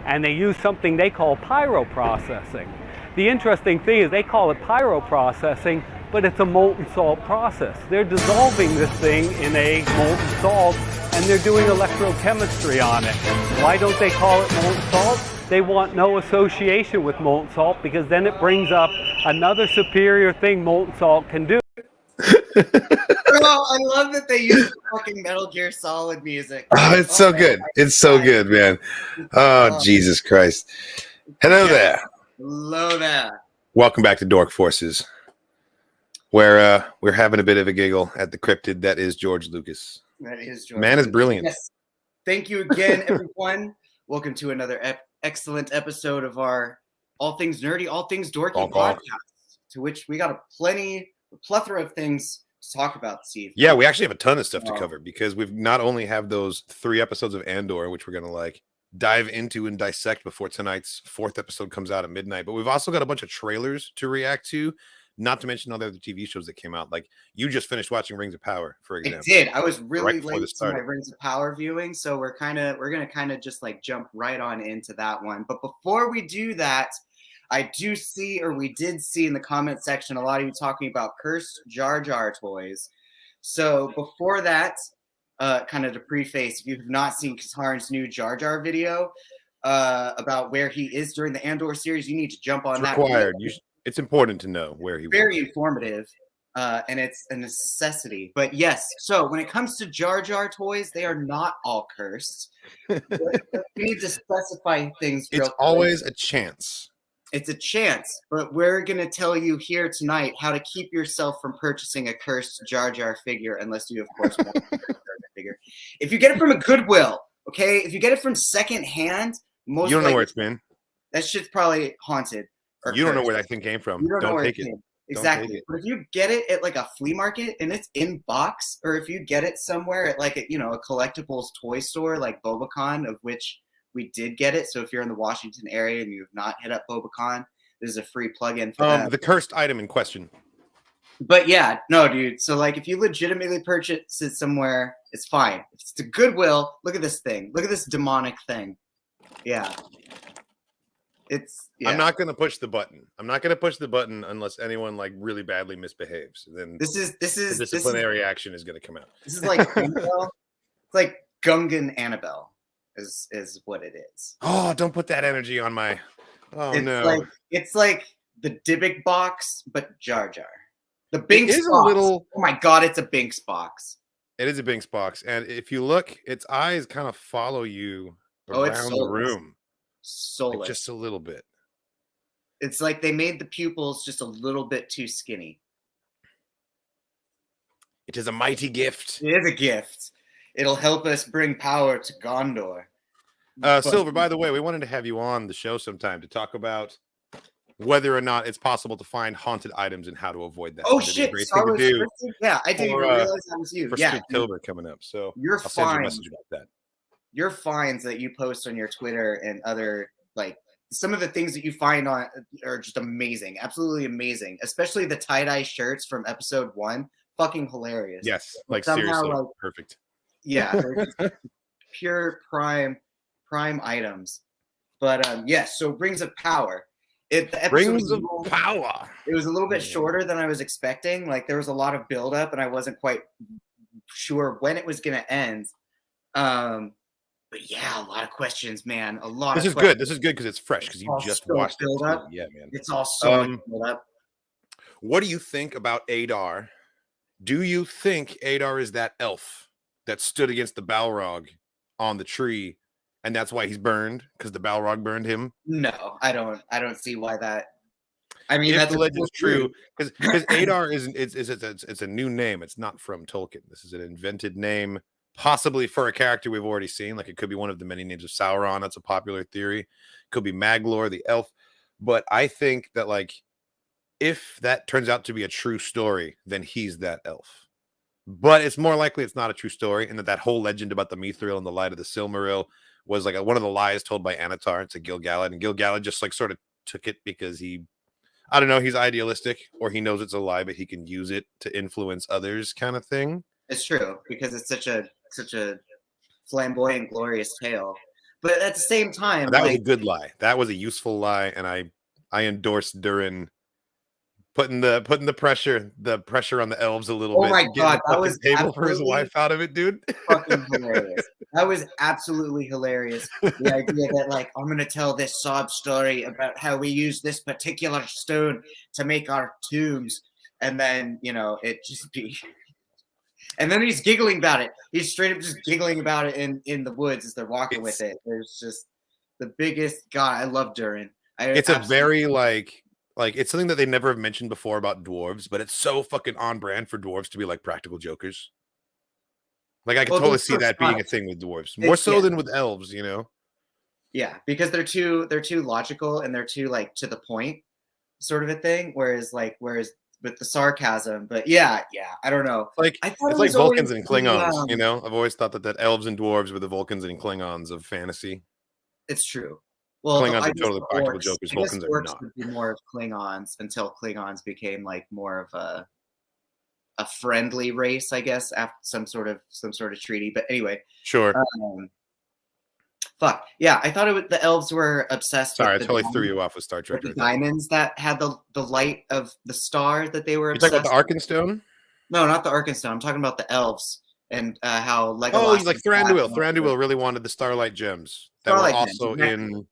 and they use something they call pyroprocessing. The interesting thing is they call it pyroprocessing, but it's a molten salt process. They're dissolving this thing in a molten salt, and they're doing electrochemistry on it. Why don't they call it molten salt? They want no association with molten salt, because then it brings up another superior thing molten salt can do. Oh, I love that they use fucking Metal Gear Solid music. Oh, it's so good. It's so good, man. Oh, Jesus Christ. Hello there. Hello there. Welcome back to Dork Forces, where we're having a bit of a giggle at the cryptid that is George Lucas. That is George. Man is brilliant. Yes. Thank you again, everyone. Welcome to another excellent episode of our All Things Nerdy, All Things Dorky podcast, to which we got a plethora of things to talk about, Steve. Yeah, we actually have a ton of stuff to cover, because we've not only have those 3 episodes of Andor, which we're going to dive into and dissect before tonight's 4th episode comes out at midnight, but we've also got a bunch of trailers to react to, not to mention all the other TV shows that came out. Like, you just finished watching Rings of Power, for example. I did. I was really late to my Rings of Power viewing, so we're going to just jump right on into that one. But before we do that, I do see, or we did see in the comment section, a lot of you talking about cursed Jar Jar toys. So before that, kind of to preface, if you have not seen Katarn's new Jar Jar video about where he is during the Andor series, you need to jump on that. Required. It's important to know where he was. Very informative, and it's a necessity. But yes, so when it comes to Jar Jar toys, they are not all cursed. We need to specify things. It's always a chance. It's a chance, but we're going to tell you here tonight how to keep yourself from purchasing a cursed Jar Jar figure, unless you, of course, want a Jar Jar figure. If you get it from a Goodwill, okay? If you get it from secondhand, you don't know where it's been. That shit's probably haunted. You don't know where that thing came from. Don't take it. Exactly. But if you get it at a flea market and it's in box, or if you get it somewhere at a collectibles toy store like Bobacon, of which we did get it. So if you're in the Washington area and you have not hit up Bobacon, this is a free plug-in for them. The cursed item in question. But yeah, no, dude. So if you legitimately purchase it somewhere, it's fine. If it's to Goodwill, look at this thing. Look at this demonic thing. Yeah. I'm not going to push the button. I'm not going to push the button unless anyone really badly misbehaves. Then this is the disciplinary action is going to come out. This is like Annabelle. It's like Gungan Annabelle. Is what it is. Oh, don't put that energy on my. Oh, no. It's like the Dybbuk box, but Jar Jar. The Binks is box. A little. Oh my God, it's a Binks box. It is a Binks box, and if you look, its eyes kind of follow you around the room. Soulless. Just a little bit. It's like they made the pupils just a little bit too skinny. It is a mighty gift. It is a gift. It'll help us bring power to Gondor. Silver, by the way, we wanted to have you on the show sometime to talk about whether or not it's possible to find haunted items and how to avoid that. Oh, shit. Yeah, I didn't even realize that was you. For Spooktober coming up. So I'll send you a message about that. Your finds that you post on your Twitter and other, some of the things that you find on are just amazing. Absolutely amazing. Especially the tie-dye shirts from episode 1. Fucking hilarious. Yes. Seriously. Perfect. Yeah, pure prime items. But yes, so Rings of Power. Rings of Power. It was a little bit shorter than I was expecting. There was a lot of build-up, and I wasn't quite sure when it was going to end. But yeah, a lot of questions, man. This is good. This is good because it's fresh because you just watched it. Yeah, man. It's all so much build up. What do you think about Adar? Do you think Adar is that elf that stood against the Balrog on the tree, and that's why he's burned, because the Balrog burned him? No, I don't see why that. I mean, that's the legend's true, because Adar it's a new name. It's not from Tolkien. This is an invented name, possibly for a character we've already seen. It could be one of the many names of Sauron. That's a popular theory. It could be Maglor, the elf. But I think that if that turns out to be a true story, then he's that elf. But it's more likely it's not a true story, and that whole legend about the Mithril and the Light of the Silmaril was one of the lies told by Anatar to Gil-galad, and Gil-galad just sort of took it because he's idealistic, or he knows it's a lie, but he can use it to influence others, kind of thing. It's true, because it's such a flamboyant, glorious tale. But at the same time, that was a good lie. That was a useful lie, and I endorsed Durin putting the pressure on the elves a little bit. Oh my god, that was table for his wife out of it, dude. Fucking hilarious. That was absolutely hilarious. The idea that like I'm gonna tell this sob story about how we use this particular stone to make our tombs, and then it just be. And then he's giggling about it. He's straight up just giggling about it in the woods as they're walking with it. There's just the biggest God. I love Durin. It's a very like it's something that they never have mentioned before about dwarves, but it's so fucking on brand for dwarves to be like practical jokers. Like I can totally see that being a thing with dwarves, more so than with elves, Yeah, because they're too logical and they're too like to the point, sort of a thing. Whereas with the sarcasm, but yeah, I don't know. Like it's like Vulcans and Klingons, I've always thought that elves and dwarves were the Vulcans and Klingons of fantasy. It's true. Well, Klingons are totally practical jokers. Vulcans are not. Would be more of Klingons until Klingons became like more of a friendly race, I guess, after some sort of treaty. But anyway, sure. Fuck yeah! I thought the elves were obsessed. Sorry, I totally threw you off with Star Trek. With the diamonds that had the light of the star that they were. You're talking about the Arkenstone? No, not the Arkenstone. I'm talking about the elves and how Legolas. Oh, he's like Thranduil. Thranduil really wanted the Starlight Gems that were also in.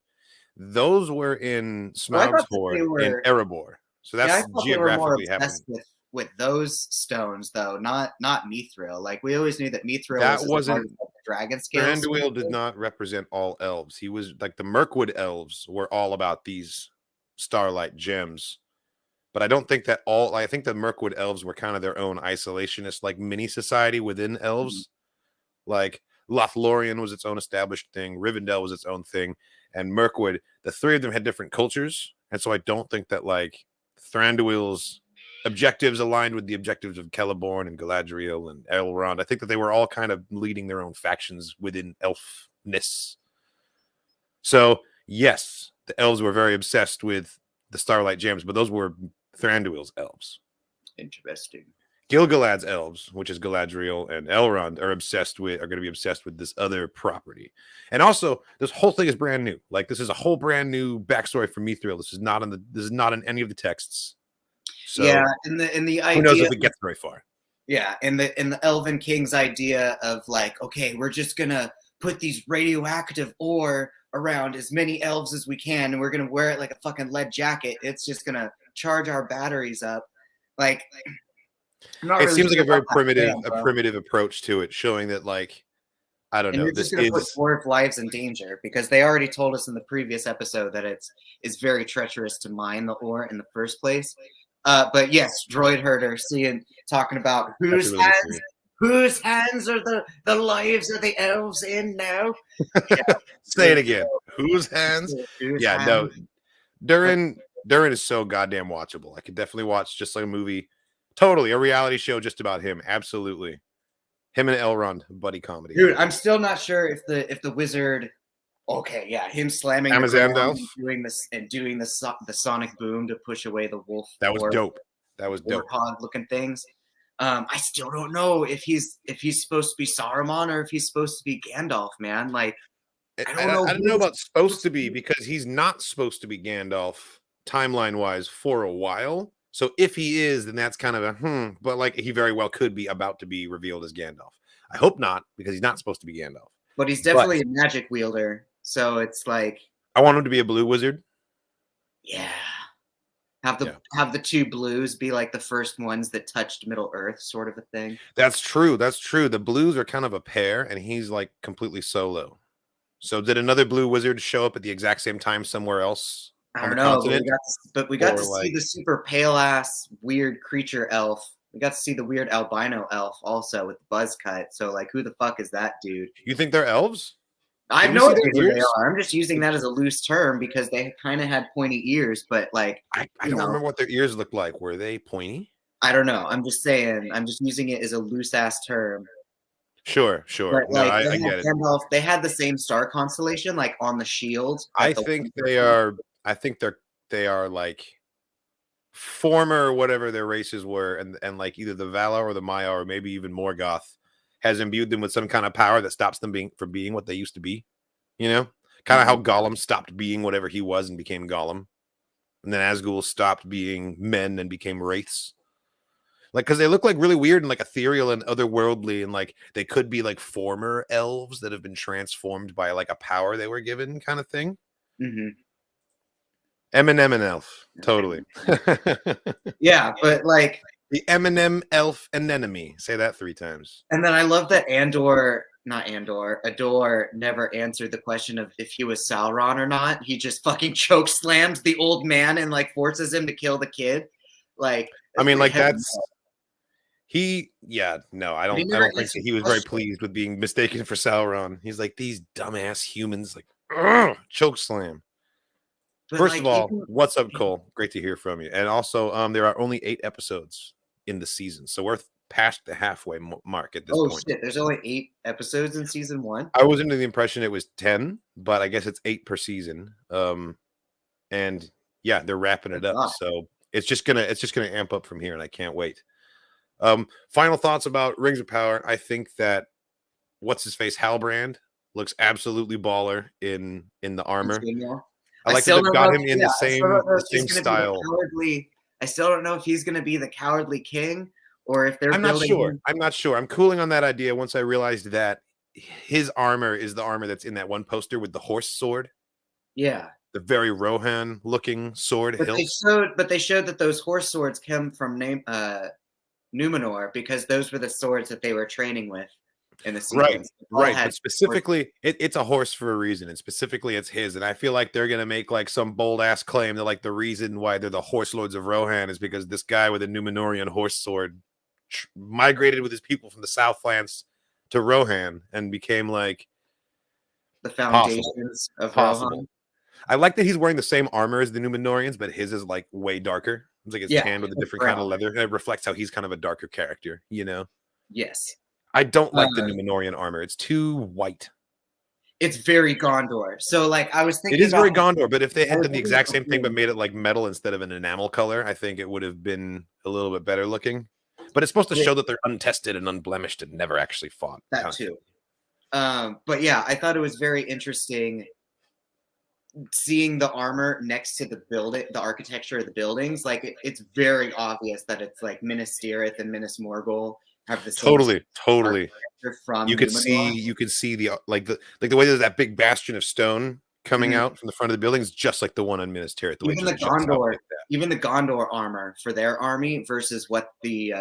Those were in Smaug's Horde in Erebor. So that's geographically happening. With those stones, though, not Mithril. Like we always knew that Mithril wasn't the dragon scales. Thranduil did not represent all elves. He was like the Mirkwood elves were all about these Starlight Gems. But I don't think that I think the Mirkwood elves were kind of their own isolationist, like mini society within elves. Mm-hmm. Like Lothlorien was its own established thing. Rivendell was its own thing. And Mirkwood, the three of them had different cultures. And so I don't think that like Thranduil's objectives aligned with the objectives of Celeborn and Galadriel and Elrond. I think that they were all kind of leading their own factions within elfness. So, yes, the elves were very obsessed with the Starlight Gems, but those were Thranduil's elves. Interesting. Gil-galad's elves, which is Galadriel and Elrond, are going to be obsessed with this other property. And also, this whole thing is brand new. Like this is a whole brand new backstory for Mithril. This is not in any of the texts. So, yeah, in the idea, who knows if it gets very far? Yeah, in the Elven King's idea of like, okay, we're just gonna put these radioactive ore around as many elves as we can, and we're gonna wear it like a fucking lead jacket. It's just gonna charge our batteries up. Like, it seems like a very primitive approach to it, showing that like, I don't know, you're just gonna put dwarf lives in danger because they already told us in the previous episode that it's very treacherous to mine the ore in the first place. But yes, Droid Herder talking about whose hands are the lives of the elves in now. Yeah. Say it again. Whose hands? No. Durin is so goddamn watchable. I could definitely watch just like a movie, totally a reality show just about him. Absolutely, him and Elrond buddy comedy. Dude, I'm still not sure if the wizard. Okay, yeah, him slamming Amazandel, doing the sonic boom to push away the wolf. That was dope. That was dope. Looking things. I still don't know if he's supposed to be Saruman or if he's supposed to be Gandalf, man. Like, I don't know about supposed to be because he's not supposed to be Gandalf timeline wise for a while. So if he is, then that's kind of a but like he very well could be about to be revealed as Gandalf. I hope not because he's not supposed to be Gandalf. But he's definitely a magic wielder. So it's like I want him to be a blue wizard. Yeah. Have the two blues be like the first ones that touched Middle Earth, sort of a thing. That's true. The blues are kind of a pair, and he's like completely solo. So did another blue wizard show up at the exact same time somewhere else? I don't know, but we got to see the super pale ass weird creature elf. We got to see the weird albino elf also with the buzz cut. So like, who the fuck is that dude? You think they're elves? I have no idea who they are. I'm just using that as a loose term because they kind of had pointy ears, but like I don't remember what their ears looked like. Were they pointy? I don't know. I'm just saying. I'm just using it as a loose ass term. Sure. But, like, I get it. They had the same star constellation, like on the shield. I think they are like former whatever their races were, and like either the Valar or the Maya or maybe even Morgoth has imbued them with some kind of power that stops them from being what they used to be, you know? Kind of how Gollum stopped being whatever he was and became Gollum. And then Asgul stopped being men and became wraiths. Like, because they look like really weird and like ethereal and otherworldly, and like they could be like former elves that have been transformed by like a power they were given, kind of thing. Eminem and elf, totally. Yeah, but like the Eminem, elf, anemone. Say that 3 times. And then I love that Ador never answered the question of if he was Sauron or not. He just fucking choke slams the old man and like forces him to kill the kid. Like, I mean, like that's. I don't think he was very pleased with being mistaken for Sauron. He's like, these dumbass humans, like, choke slam. But first of all, what's up, Cole? Great to hear from you. And also, there are only 8 episodes in the season, so we're past the halfway mark at this point. Oh shit! There's only 8 episodes in season 1. I was under the impression it was 10, but I guess it's 8 per season. And yeah, they're wrapping it up, so it's just gonna amp up from here, and I can't wait. Final thoughts about Rings of Power. I think that what's his face Halbrand looks absolutely baller in the armor. I like that they've got him in the same style. I still don't know if he's going to be the cowardly king or if they're. I'm not sure. I'm cooling on that idea once I realized that his armor is the armor that's in that one poster with the horse sword. Yeah. The very Rohan looking sword. But they showed that those horse swords come from Numenor, because those were the swords that they were training with in the season. Right. But specifically, it's a horse for a reason, and specifically it's his. And I feel like they're gonna make like some bold ass claim that like the reason why they're the horse lords of Rohan is because this guy with a Numenorian horse sword migrated with his people from the Southlands to Rohan and became like the foundations of Rohan. I like that he's wearing the same armor as the Numenorians, but his is like way darker. It's like it's tanned with a different kind of leather, and it reflects how he's kind of a darker character, you know? Yes. I don't like the Numenorian armor. It's too white. It's very Gondor. So, like, I was thinking it is very Gondor, but if they had done the exact same thing but made it like metal instead of an enamel color, I think it would have been a little bit better looking. But it's supposed to show that they're untested and unblemished and never actually fought. That too. But yeah, I thought it was very interesting seeing the armor next to the building, the architecture of the buildings. Like it's very obvious that it's like Minas Tirith and Minas Morgul have the same totally from you could see the like the way there's that big bastion of stone coming out from the front of the buildings, just like the one on Minas Tirith. Even the Gondor armor for their army versus what the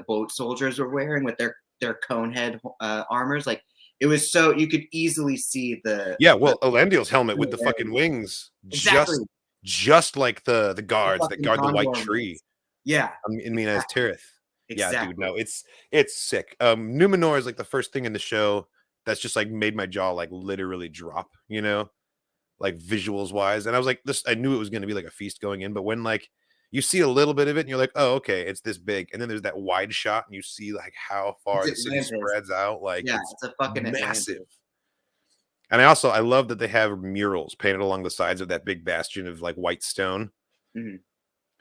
boat soldiers were wearing with their cone head armors, like it was so you could easily see Elendil's helmet with the fucking wings, just like the guards that guard the white tree. Yeah, in Minas Tirith. Exactly. Yeah, dude, no, it's sick. Numenor is like the first thing in the show that's just like made my jaw like literally drop, you know, like visuals wise. And I was like, I knew it was going to be like a feast going in, but when like you see a little bit of it and you're like, oh, okay, it's this big. And then there's that wide shot and you see like how far the city spreads out. Like, it's a fucking massive. Atlantis. And I love that they have murals painted along the sides of that big bastion of like white stone. Mm-hmm.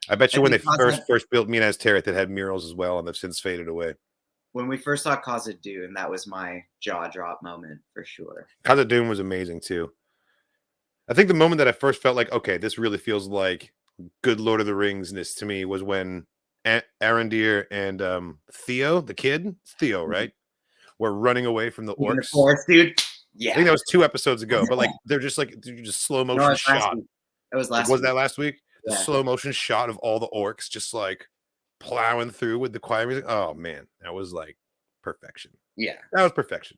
I bet you when they first built Minas Tirith, it had murals as well, and they've since faded away. When we first saw Khazad-dûm, that was my jaw drop moment for sure. Khazad-dûm was amazing too. I think the moment that I first felt like, okay, this really feels like good Lord of the Rings-ness to me was when Arondir and Theo, the kid, Theo, right, were running away from the orcs. In the forest, dude. Yeah, I think that was 2 episodes ago, but like they're just slow motion shot. It was last. Was that last week? The slow motion shot of all the orcs just like plowing through with the quiet music. Oh man, that was like perfection. Yeah, that was perfection.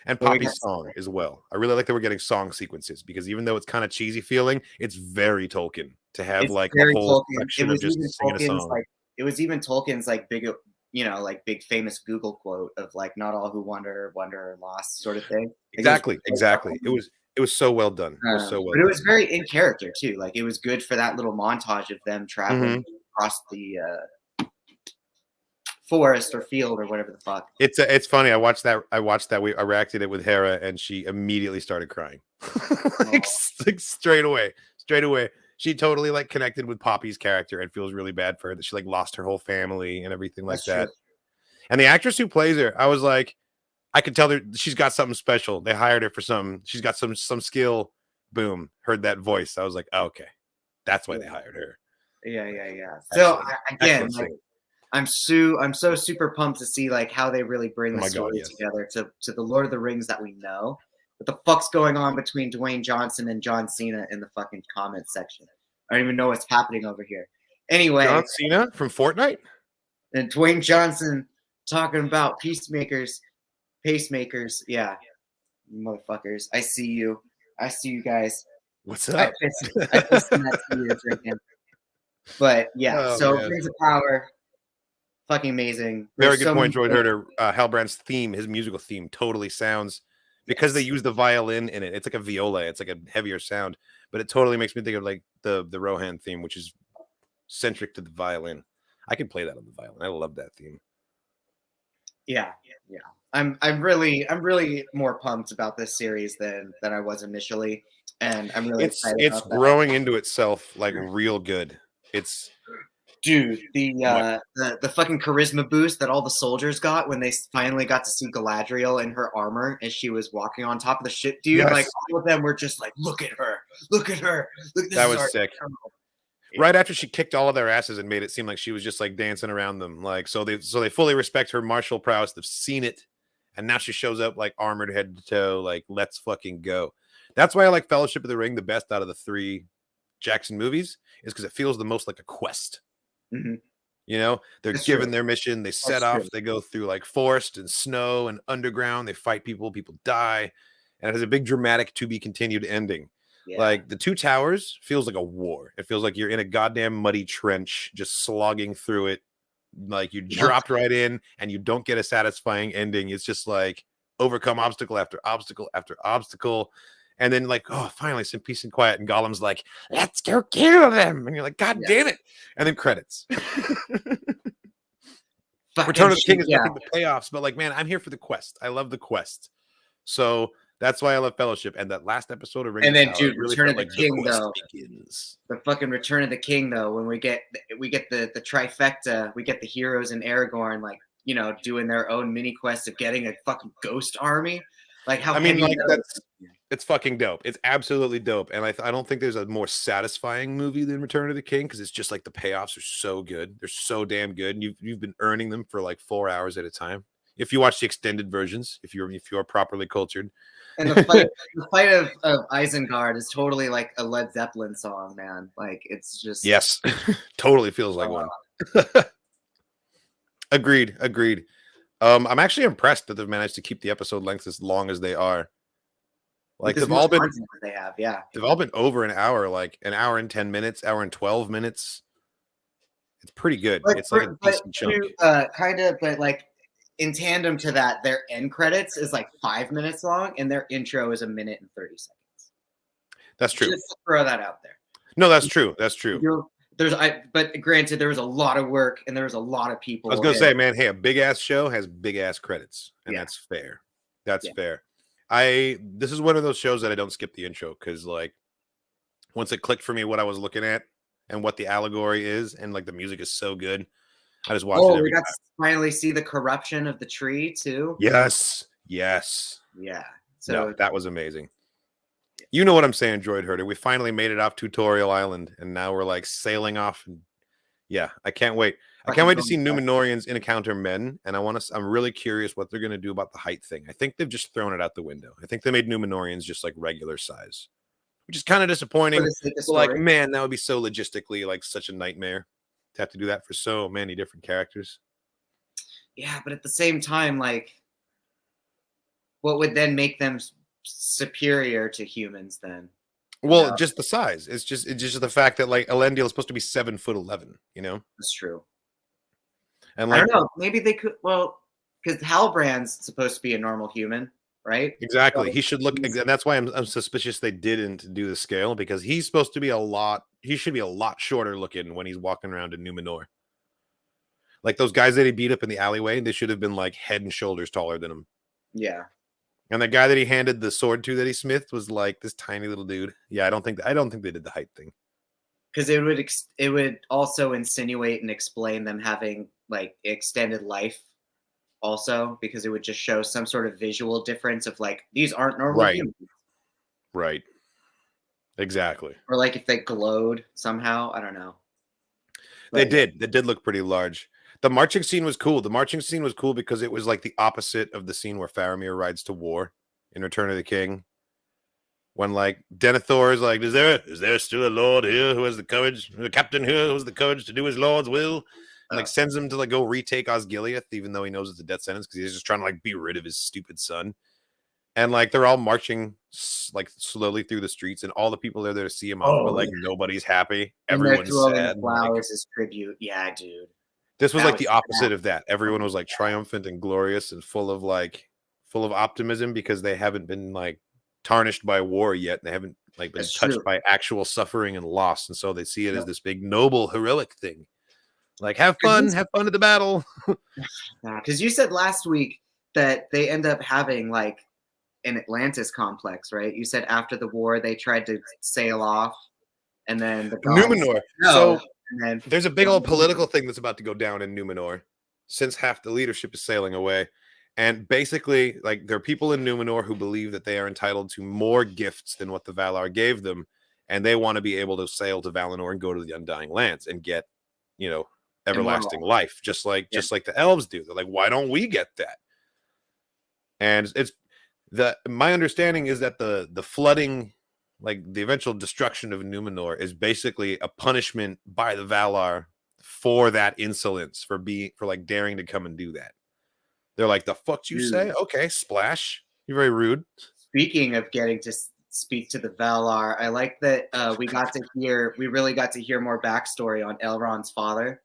And Poppy's song as well. I really like that we're getting song sequences because even though it's kind of cheesy feeling, it's very Tolkien to have like a whole section of just singing a song. It was even Tolkien's like big, like big famous Google quote of like "Not all who wander are lost" sort of thing. Exactly. It was so well done. It was so well but it was very in character too. Like it was good for that little montage of them traveling across the forest or field or whatever the fuck. It's funny. I watched that. I reacted it with Hera, and she immediately started crying, like straight away. She totally like connected with Poppy's character and feels really bad for her that she like lost her whole family and everything like that. True. And the actress who plays her, I was like, I could tell she's got something special. They hired her for something. She's got some skill boom, heard that voice. I was like, oh, okay, that's why they hired her. Yeah. So again, like, scene. I'm so super pumped to see like how they really bring the story together to the Lord of the Rings that we know. What the fuck's going on between Dwayne Johnson and John Cena in the fucking comment section? I don't even know what's happening over here. Anyway, John Cena from Fortnite and Dwayne Johnson talking about pacemakers. Yeah, motherfuckers. I see you guys. What's up? I pissed in that tea you're drinking. But yeah, Rings of Power, fucking amazing. Very good point, Droid Herder. Halbrand's theme, his musical theme, totally sounds, because they use the violin in it. It's like a viola. It's like a heavier sound, but it totally makes me think of like the Rohan theme, which is centric to the violin. I could play that on the violin. I love that theme. Yeah. I'm really more pumped about this series than I was initially, and I'm really excited. It's growing into itself like real good. It's dude, the fucking charisma boost that all the soldiers got when they finally got to see Galadriel in her armor as she was walking on top of the ship, dude. Yes. Like all of them were just like, look at her. That was sick. Yeah. Right after she kicked all of their asses and made it seem like she was just like dancing around them, like so they fully respect her martial prowess. They've seen it, and now she shows up like armored head to toe, like let's fucking go. That's why I like Fellowship of the Ring the best out of the 3 Jackson movies, is because it feels the most like a quest. Mm-hmm. You know, they're given their mission, they set off, they go through like forest and snow and underground, they fight people die, and it has a big dramatic to be continued ending. Yeah. Like the 2 Towers feels like a war. It feels like you're in a goddamn muddy trench, just slogging through it. Like you dropped right in and you don't get a satisfying ending. It's just like overcome obstacle after obstacle after obstacle. And then like, oh, finally some peace and quiet. And Gollum's like, let's go kill them. And you're like, God damn it. And then credits. Return of the King is nothing but payoffs. But like, man, I'm here for the quest. I love the quest. So that's why I love Fellowship. And that last episode of Ring and then, Power, dude, really Return of the like King, though. The fucking Return of the King, though, when we get the trifecta, we get the heroes and Aragorn, like, you know, doing their own mini quest of getting a fucking ghost army. Like, how it's fucking dope. It's absolutely dope. And I don't think there's a more satisfying movie than Return of the King, because it's just like the payoffs are so good. They're so damn good. And you've been earning them for like 4 hours at a time. If you watch the extended versions, if you're properly cultured. And the fight of Isengard is totally like a Led Zeppelin song, man. Like it's just yes, totally feels like one. Agreed. I'm actually impressed that they've managed to keep the episode lengths as long as they are. Like they've all been over an hour, like an hour and 10 minutes, hour and 12 minutes. It's pretty good. It's like a decent chunk. Kind of, but like in tandem to that, their end credits is like 5 minutes long, and their intro is 1 minute and 30 seconds. That's true. Just throw that out there. No, that's true. But granted, there was a lot of work and there was a lot of people. I was gonna say, man, hey, a big ass show has big ass credits, and that's fair. That's fair. This is one of those shows that I don't skip the intro, because like once it clicked for me what I was looking at and what the allegory is, and like the music is so good, I just watched it. We got to finally see the corruption of the tree too. Yes. Yeah. So no, that was amazing. You know what I'm saying, Droid Herder. We finally made it off Tutorial Island, and now we're like sailing off. And yeah, I can't wait. I can't wait to see Numenorians encounter men, and I'm really curious what they're gonna do about the height thing. I think they've just thrown it out the window. I think they made Numenorians just like regular size, which is kind of disappointing. Like, man, that would be so logistically like such a nightmare to have to do that for so many different characters. Yeah, but at the same time, like, what would then make them superior to humans then? Well, just the size. It's just the fact that like Elendil is supposed to be 7'11", you know? That's true. And like, I don't know, maybe they could, well, because Halbrand's supposed to be a normal human, right? Exactly. So he should look, and that's why I'm suspicious they didn't do the scale, because he's supposed to be he should be a lot shorter looking when he's walking around in Numenor. Like those guys that he beat up in the alleyway, they should have been like head and shoulders taller than him. Yeah. And the guy that he handed the sword to that he smithed was like this tiny little dude. Yeah, I don't think they did the height thing. Because it would also insinuate and explain them having like extended life also, because it would just show some sort of visual difference of like, these aren't normal humans. Right. Exactly. Or like if they glowed somehow. I don't know. They did. They did look pretty large. The marching scene was cool. The marching scene was cool because it was like the opposite of the scene where Faramir rides to war in Return of the King. When like Denethor is like, is there still a lord here who has the courage, a captain here who has the courage to do his lord's will? And like sends him to like go retake Osgiliath, even though he knows it's a death sentence because he's just trying to like be rid of his stupid son. And like they're all marching like slowly through the streets, and all the people are there to see him off, but like nobody's happy. Everyone's sad. Flowers as tribute. Yeah, dude. This was like the opposite of that. Everyone was like triumphant and glorious and full of optimism because they haven't been like tarnished by war yet. They haven't like been touched by actual suffering and loss, and so they see it as this big noble heroic thing. Like have fun at the battle. Because you said last week that they end up having like an Atlantis complex, right? You said after the war they tried to sail off, and then the Numenor. So there's a big old political thing that's about to go down in Numenor, since half the leadership is sailing away. And basically, like, there are people in Numenor who believe that they are entitled to more gifts than what the Valar gave them, and they want to be able to sail to Valinor and go to the Undying Lands and get, you know, everlasting life, just like the elves do. They're like, why don't we get that? And my understanding is that the flooding, like the eventual destruction of Numenor, is basically a punishment by the Valar for that insolence, for like daring to come and do that. They're like, the fuck you say? Okay, splash. You're very rude. Speaking of getting to speak to the Valar, I like that we really got to hear more backstory on Elrond's father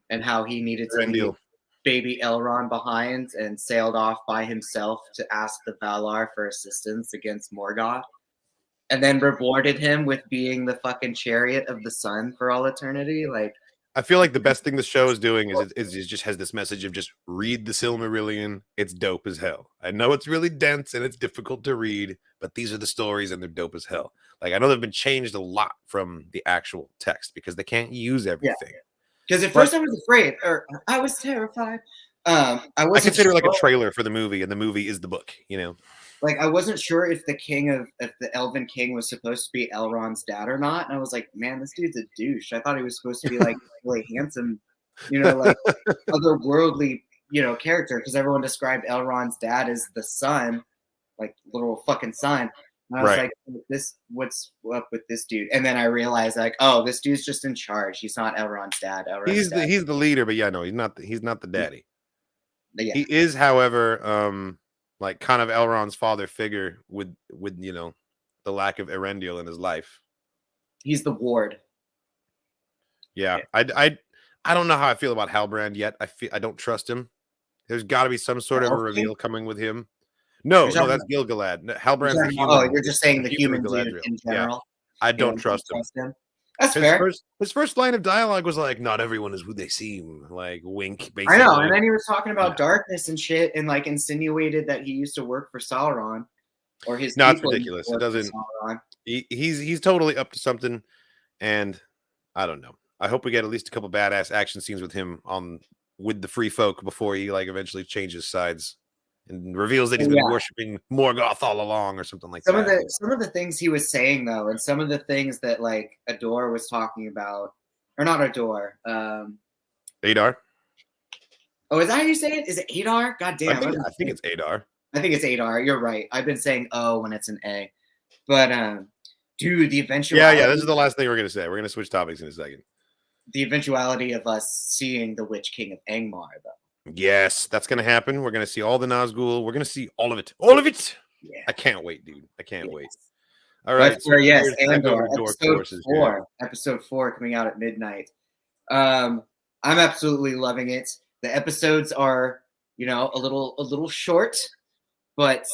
and how he needed to leave baby Elrond behind and sailed off by himself to ask the Valar for assistance against Morgoth, and then rewarded him with being the fucking chariot of the sun for all eternity. Like, I feel like the best thing the show is doing is it just has this message of just read the Silmarillion. It's dope as hell. I know it's really dense and it's difficult to read, but these are the stories and they're dope as hell. Like, I know they've been changed a lot from the actual text because they can't use everything. Because at first I was afraid, or I was terrified. I consider it like a trailer for the movie, and the movie is the book, you know? Like, I wasn't sure if the Elven King was supposed to be Elrond's dad or not. And I was like, man, this dude's a douche. I thought he was supposed to be like really handsome, you know, like otherworldly, you know, character. Because everyone described Elrond's dad as the sun, like literal fucking sun. And I was like, what's up with this dude? And then I realized, like, oh, this dude's just in charge. He's not Elrond's dad. He's the leader, but yeah, no, he's not the daddy. Yeah. He is, however, like kind of Elrond's father figure with you know, the lack of Erendil in his life. He's the ward. Yeah. I don't know how I feel about Halbrand yet. I don't trust him. There's got to be some sort of a reveal coming with him. No, that's Gil-galad. Halbrand's the human. Oh, you're just saying the human dude in general. Yeah. I don't trust him. That's fair. His first line of dialogue was like, not everyone is who they seem. Like, wink, basically. I know, and then he was talking about darkness and shit and like insinuated that he used to work for Sauron. Or his No, it's ridiculous. It doesn't. He's totally up to something, and I don't know. I hope we get at least a couple badass action scenes with him with the free folk before he like eventually changes sides and reveals that he's been worshiping Morgoth all along or something like that. Some of the things he was saying though, and some of the things that like Ador was talking about, or not Ador, Adar. Oh, is that how you say it? Is it Adar? God damn. I think it's Adar. I think it's Adar. You're right. I've been saying O when it's an A. But dude, the eventuality. Yeah, this is the last thing we're gonna say. We're gonna switch topics in a second. The eventuality of us seeing the Witch King of Angmar, though. Yes, that's gonna happen. We're gonna see all the Nazgul. We're gonna see all of it. All of it. Yeah. I can't wait, dude. I can't wait. All right. Yes, Andor, episode 4 coming out at midnight. I'm absolutely loving it. The episodes are, you know, a little short, but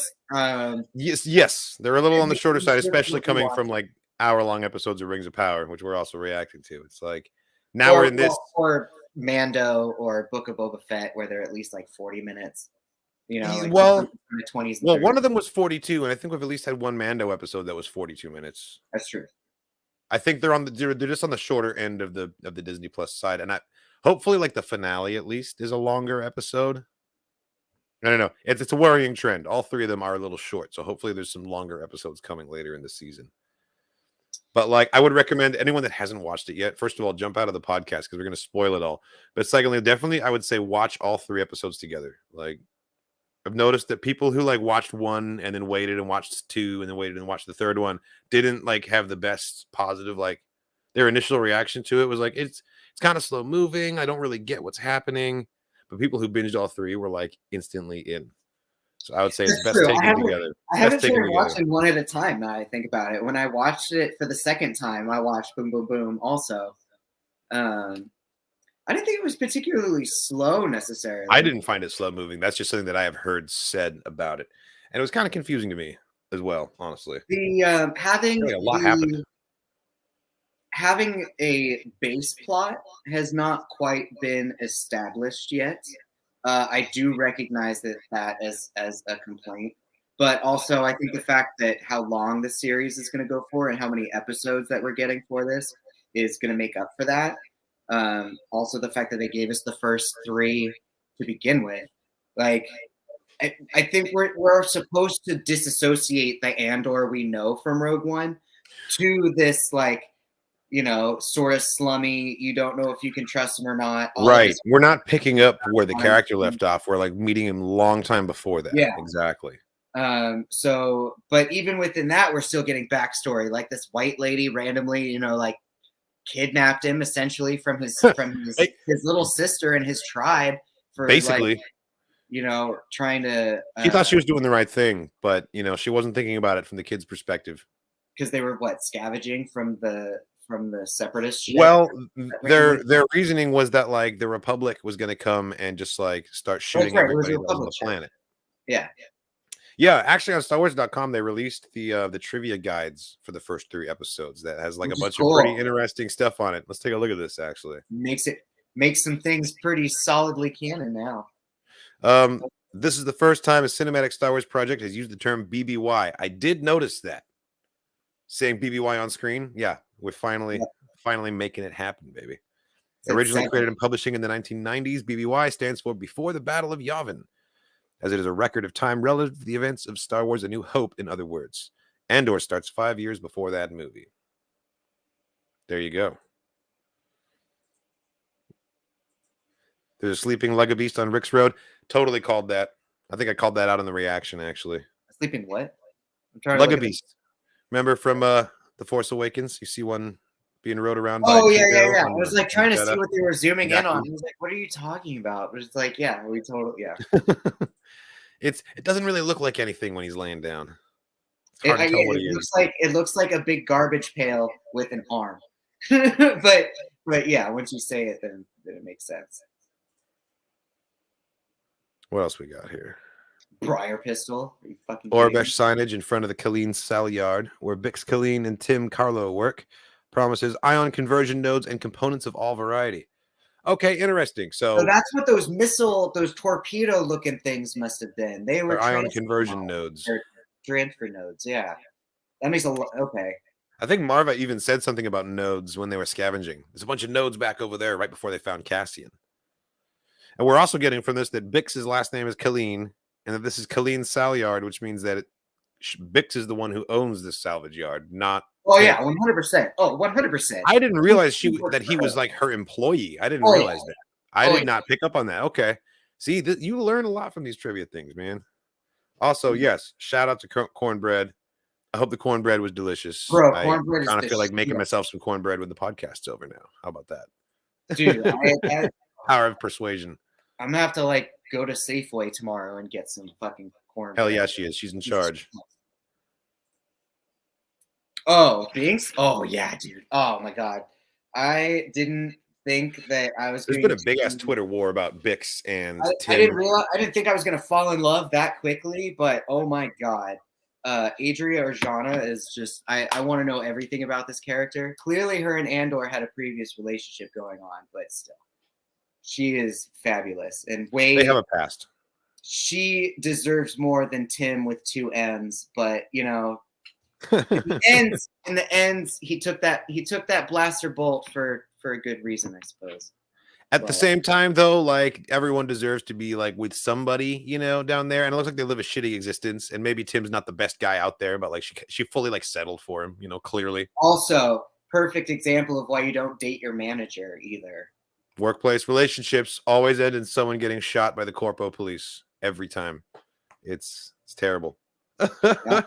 yes, they're a little on the shorter side, especially coming from like hour-long episodes of Rings of Power, which we're also reacting to. It's like now we're in this or Mando or Book of Boba Fett, where they're at least like 40 minutes. You know, like well, in the 20s. Well, one of them was 42, and I think we've at least had one Mando episode that was 42 minutes. That's true. I think they're just on the shorter end of the Disney Plus side, and hopefully like the finale at least is a longer episode. I don't know. It's a worrying trend. All three of them are a little short, so hopefully there's some longer episodes coming later in the season. But like, I would recommend anyone that hasn't watched it yet. First of all, jump out of the podcast because we're going to spoil it all. But secondly, definitely, I would say watch all 3 episodes together. Like, I've noticed that people who like watched 1 and then waited and watched 2 and then waited and watched the 3rd one didn't like have the best positive, like their initial reaction to it was like, it's kind of slow moving. I don't really get what's happening. But people who binged all 3 were like instantly in. So I would say it's best taken together. I haven't started watching one at a time now I think about it. When I watched it for the 2nd time, I watched Boom Boom Boom also. I didn't think it was particularly slow necessarily. I didn't find it slow moving. That's just something that I have heard said about it. And it was kind of confusing to me as well, honestly. The a lot happened. Having a base plot has not quite been established yet. I do recognize that as a complaint, but also I think the fact that how long the series is going to go for and how many episodes that we're getting for this is going to make up for that. Also, the fact that they gave us the first 3 to begin with, like I think we're supposed to disassociate the Andor we know from Rogue One to this like, you know, sort of slummy, you don't know if you can trust him or not. Right. We're not picking up where the character left off. We're like meeting him a long time before that. Yeah. Exactly. So, but even within that, we're still getting backstory. Like this white lady randomly, you know, like kidnapped him essentially from his his little sister and his tribe for basically, like, you know, trying to. She thought she was doing the right thing, but you know, she wasn't thinking about it from the kid's perspective. Because they were scavenging from the separatist ship. Well, their reasoning was that like the Republic was going to come and just like start shooting everybody on the planet. Yeah. Yeah, actually on StarWars.com they released the trivia guides for the first 3 episodes that has like a bunch of pretty interesting stuff on it. Let's take a look at this actually. Makes some things pretty solidly canon now. This is the first time a cinematic Star Wars project has used the term BBY. I did notice that. Saying BBY on screen. Yeah, we're finally making it happen, baby. Originally created and publishing in the 1990s, BBY stands for Before the Battle of Yavin, as it is a record of time relative to the events of Star Wars A New Hope, in other words. Andor starts 5 years before that movie. There you go. There's a sleeping Legabeast on Rick's Road. Totally called that. I think I called that out in the reaction, actually. Sleeping what? Legabeast. Remember from The Force Awakens? You see one being rode around. Oh, yeah. I was like trying to see what they were zooming in on. I was like, what are you talking about? But it's like, yeah, we totally, yeah. It doesn't really look like anything when he's laying down. It looks like a big garbage pail with an arm. but yeah, once you say it, then it makes sense. What else we got here? Briar pistol. Are you fucking Orbesh signage in front of the Colleen Cell Yard, where Bix Colleen and Tim Carlo work, promises ion conversion nodes and components of all variety. Okay, interesting. So that's what those torpedo-looking things must have been. They were ion conversion nodes. They're transfer nodes, yeah. That makes a lot. Okay. I think Marva even said something about nodes when they were scavenging. There's a bunch of nodes back over there right before they found Cassian. And we're also getting from this that Bix's last name is Colleen, and that this is Colleen Salyard, which means that Bix is the one who owns this salvage yard, not. Oh yeah, 100%. Oh, 100%. I didn't realize that he was like her employee. I didn't realize that. I did not pick up on that. Okay, see, you learn a lot from these trivia things, man. Also, yes, shout out to Cornbread. I hope the cornbread was delicious. Bro, cornbread I kind of feel like making myself some cornbread when the podcast's over now. How about that? Dude, power of persuasion. I'm gonna have to go to Safeway tomorrow and get some fucking cornbread. Hell yeah, she is. She's in charge. Oh, Binks? Oh yeah, dude. Oh my god. I didn't think that I was. There's been a big ass Twitter war about Bix and Tim. I didn't think I was gonna fall in love that quickly, but oh my god. Adria Arjona is just I want to know everything about this character. Clearly her and Andor had a previous relationship going on, but still. She is fabulous. And they have a past. She deserves more than Tim with 2 M's, but you know, in the end, he took that blaster bolt for a good reason, I suppose. At the same time, though, like everyone deserves to be like with somebody, you know, down there. And it looks like they live a shitty existence. And maybe Tim's not the best guy out there, but like she fully like settled for him, you know, clearly. Also, perfect example of why you don't date your manager either. Workplace relationships always end in someone getting shot by the corpo police every time. It's terrible. Yeah.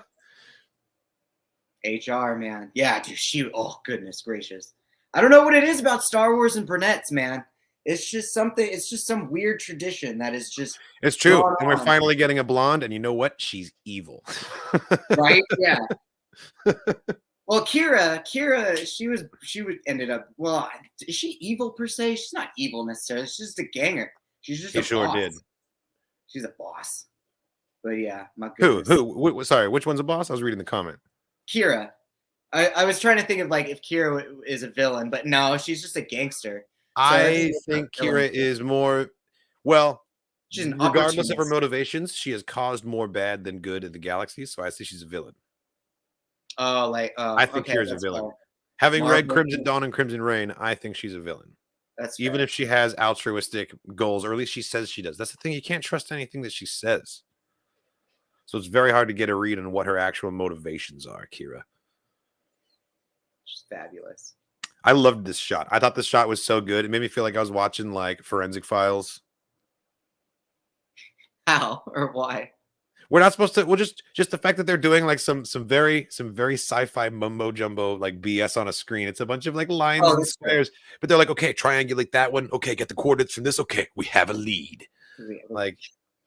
HR, man. Yeah, dude, oh, goodness gracious. I don't know what it is about Star Wars and brunettes, man. It's just some weird tradition that is just. It's true. And we're finally getting a blonde, and you know what? She's evil. Right? Yeah. Well, Kira, she ended up, well, is she evil per se? She's not evil necessarily. She's just a ganger. She's just a boss. Did. She's a boss. But yeah, my goodness. Who? Sorry, which one's a boss? I was reading the comment. Kira. I was trying to think of like if Kira is a villain, but no, she's just a gangster. So I think Kira is more, well, regardless of her motivations, she has caused more bad than good in the galaxy. So I say she's a villain. Oh, I think Kira's a villain. Having read Crimson Dawn and Crimson Reign, I think she's a villain. That's even if she has altruistic goals, or at least she says she does. That's the thing. You can't trust anything that she says. So it's very hard to get a read on what her actual motivations are, Kira. She's fabulous. I loved this shot. I thought this shot was so good. It made me feel like I was watching like Forensic Files. How or why? We're not supposed to. Well, just the fact that they're doing like some very sci-fi mumbo jumbo like BS on a screen. It's a bunch of like lines and squares, but they're like, okay, triangulate that one. Okay, get the coordinates from this. Okay, we have a lead. Like,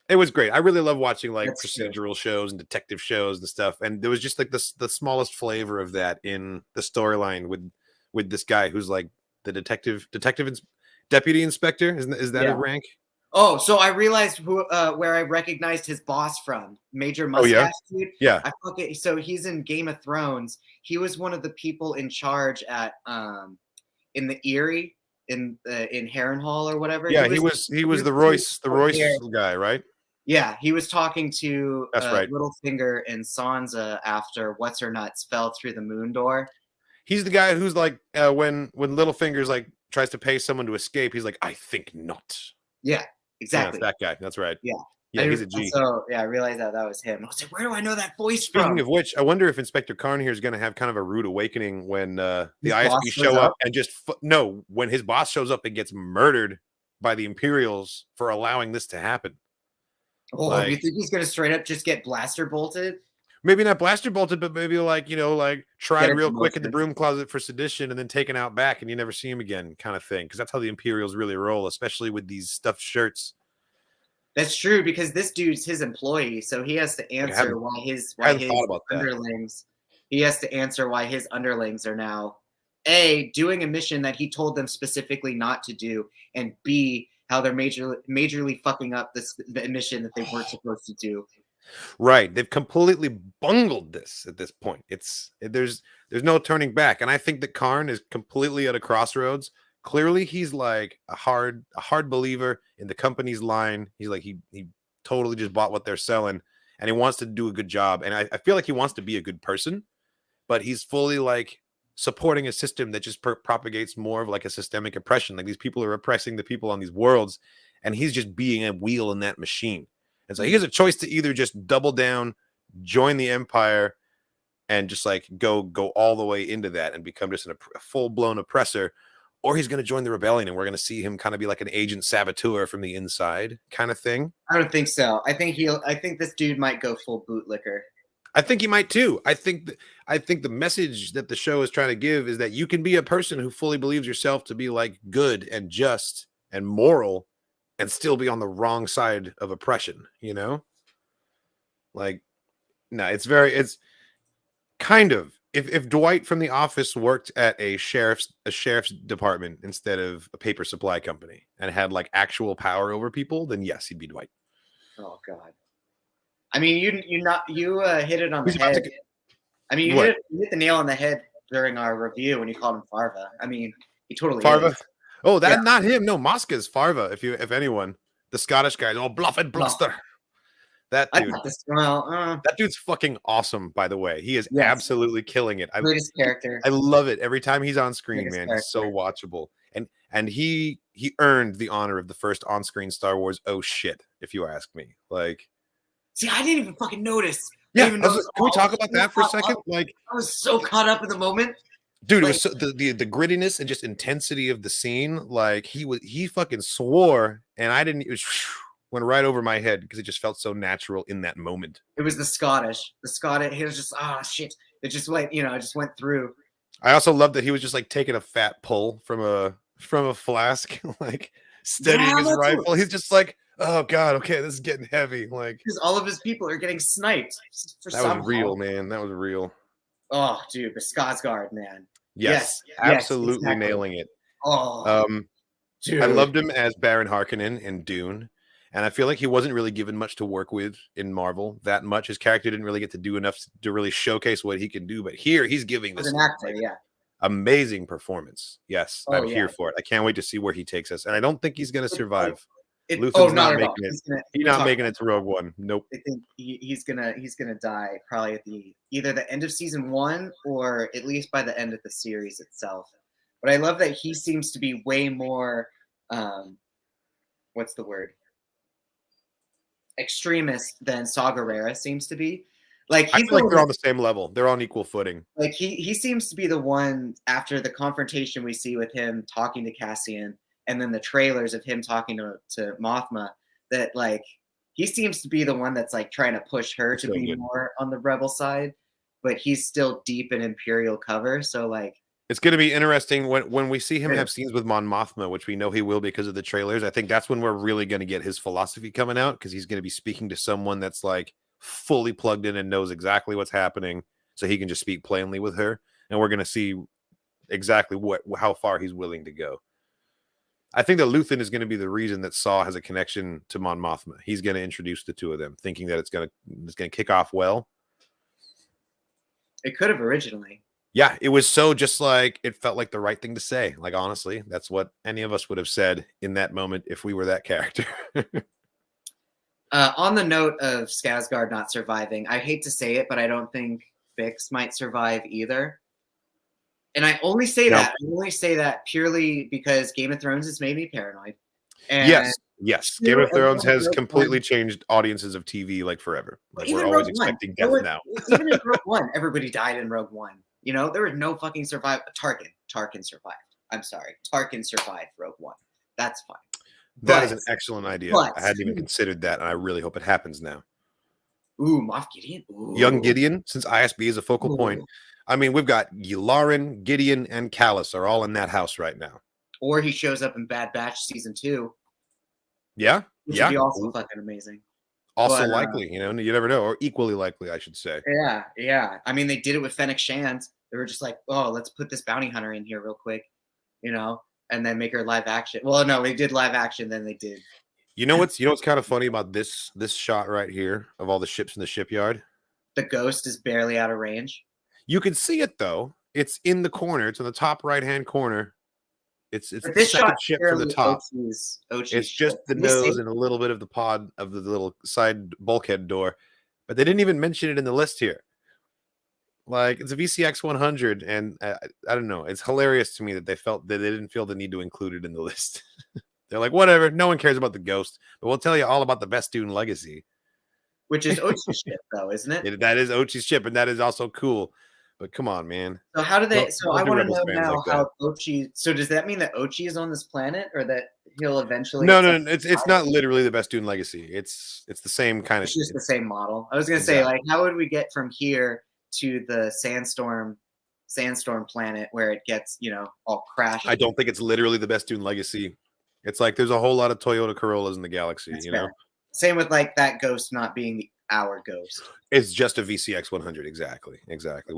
it was great. I really love watching like procedural shows and detective shows and stuff. And there was just like the smallest flavor of that in the storyline with this guy who's like the deputy inspector. Is that his rank? Oh, so I realized where I recognized his boss from, Major Mustache dude. Yeah. So he's in Game of Thrones. He was one of the people in charge at in the Eyrie in Harrenhal or whatever. Yeah, he was the Royce guy, right? Yeah, he was talking to Littlefinger and Sansa after what's her nuts fell through the moon door. He's the guy who's like when Littlefinger's like tries to pay someone to escape, he's like, I think not. Yeah. Exactly. Yeah, that guy. That's right. Yeah. He's a G. So I realized that was him. I was like, where do I know that voice from? Speaking of which, I wonder if Inspector Karn here is going to have kind of a rude awakening when the ISB show up and when his boss shows up and gets murdered by the Imperials for allowing this to happen. Oh, you think he's going to straight up just get blaster bolted? Maybe not blaster bolted, but maybe like tried real quick in the broom closet for sedition and then taken out back and you never see him again, kind of thing. Because that's how the Imperials really roll, especially with these stuffed shirts. That's true, because this dude's his employee, so he has to answer why his underlings. He has to answer why his underlings are now A, doing a mission that he told them specifically not to do, and B, how they're majorly fucking up the mission that they weren't supposed to do. Right. They've completely bungled this at this point. There's no turning back. And I think that Karn is completely at a crossroads. Clearly, he's like a hard believer in the company's line. He's like, he totally just bought what they're selling and he wants to do a good job. And I feel like he wants to be a good person, but he's fully like supporting a system that just propagates more of like a systemic oppression. Like these people are oppressing the people on these worlds and he's just being a wheel in that machine. And so he has a choice to either just double down, join the Empire, and just like go all the way into that and become just a full-blown oppressor, or he's going to join the rebellion and we're going to see him kind of be like an agent saboteur from the inside kind of thing. I don't think so. I think this dude might go full bootlicker. I think he might too. I think the message that the show is trying to give is that you can be a person who fully believes yourself to be like good and just and moral and still be on the wrong side of oppression, you know? Like, no, it's kind of, if Dwight from The Office worked at a sheriff's department instead of a paper supply company and had like actual power over people, then yes, he'd be Dwight. Oh God. I mean, you hit it on the head. You hit the nail on the head during our review when you called him Farva. I mean, he totally Farva. Is. Oh, not him. No, Mosca's Farva. If anyone, the Scottish guy. Oh, bluff and bluster. That dude. That dude's fucking awesome. By the way, he is absolutely killing it. Greatest character. I love it every time he's on screen, man. He's so watchable. and he earned the honor of the first on-screen Star Wars oh shit, if you ask me. Like, see, I didn't even fucking notice. Yeah, can we talk about that for a second? Like, I was so caught up in the moment. Dude, it was so, the grittiness and just intensity of the scene. Like he fucking swore, and I didn't. It was, went right over my head because it just felt so natural in that moment. It was the Scottish. He was just shit. It just went, it just went through. I also love that he was just like taking a fat pull from a flask, like steadying his rifle. He's just like, oh god, okay, this is getting heavy. Like, because all of his people are getting sniped. That was real, man. That was real. Oh, dude, the Skarsgård, man. Yes, absolutely exactly. Nailing it. Oh, dude. I loved him as Baron Harkonnen in Dune, and I feel like he wasn't really given much to work with in Marvel that much. His character didn't really get to do enough to really showcase what he can do, but here he's giving this amazing performance. Yes, I'm here for it. I can't wait to see where he takes us, and I don't think he's going to survive. Luthen's not making it. He's not making it to Rogue One. Nope. I think he's gonna die probably at either the end of season 1 or at least by the end of the series itself. But I love that he seems to be way more what's the word? Extremist than Saw Gerrera seems to be. Like, I feel like they're on the same level. They're on equal footing. Like he seems to be the one after the confrontation we see with him talking to Cassian. And then the trailers of him talking to Mothma, that like he seems to be the one that's like trying to push her to be more on the rebel side, but he's still deep in Imperial cover. So like, it's going to be interesting when we see him have scenes with Mon Mothma, which we know he will because of the trailers. I think that's when we're really going to get his philosophy coming out, because he's going to be speaking to someone that's like fully plugged in and knows exactly what's happening, so he can just speak plainly with her, and we're going to see exactly how far he's willing to go. I think that Luthen is going to be the reason that Saw has a connection to Mon Mothma. He's going to introduce the two of them, thinking that it's going to kick off well. It could have originally. Yeah, it was so just like it felt like the right thing to say. Like, honestly, that's what any of us would have said in that moment if we were that character. On the note of Skarsgård not surviving, I hate to say it, but I don't think Bix might survive either. And I only say that. I only say that purely because Game of Thrones has made me paranoid. And yes. Game of Thrones has completely changed audiences of TV like forever. Like, we're always expecting death now. Even in Rogue One, everybody died in Rogue One. There was no fucking survival. Tarkin survived. I'm sorry. Tarkin survived Rogue One. That's fine. That is an excellent idea. I hadn't even considered that, and I really hope it happens now. Ooh, Moff Gideon. Ooh. Young Gideon, since ISB is a focal point. I mean, we've got Yularen, Gideon, and Callus are all in that house right now. Or he shows up in Bad Batch season 2. Yeah, which would be also fucking amazing. Also likely, you never know, or equally likely, I should say. Yeah. I mean, they did it with Fennec Shand. They were just like, oh, let's put this bounty hunter in here real quick, and then make her live action. Well, no, they did live action, then they did. What's kind of funny about this shot right here of all the ships in the shipyard? The Ghost is barely out of range. You can see it though. It's in the corner. It's in the top right-hand corner. It's the second ship from the top. It's just the nose and a little bit of the pod of the little side bulkhead door, but they didn't even mention it in the list here. Like, it's a VCX 100, and I don't know. It's hilarious to me that they didn't feel the need to include it in the list. They're like, whatever. No one cares about the Ghost, but we'll tell you all about the Bestune legacy, which is Ochi's ship, though, isn't it? That is Ochi's ship, and that is also cool. But come on, man. So how do they? So I want to know now how Ochi. So does that mean that Ochi is on this planet, or that he'll eventually? No. It's not literally the Bestune legacy. It's the same kind of. It's just the same model. I was gonna say, like, how would we get from here to the sandstorm planet where it gets all crashed? I don't think it's literally the Bestune legacy. It's like there's a whole lot of Toyota Corollas in the galaxy. That's fair. Same with like that Ghost not being our Ghost. It's just a VCX 100. Exactly.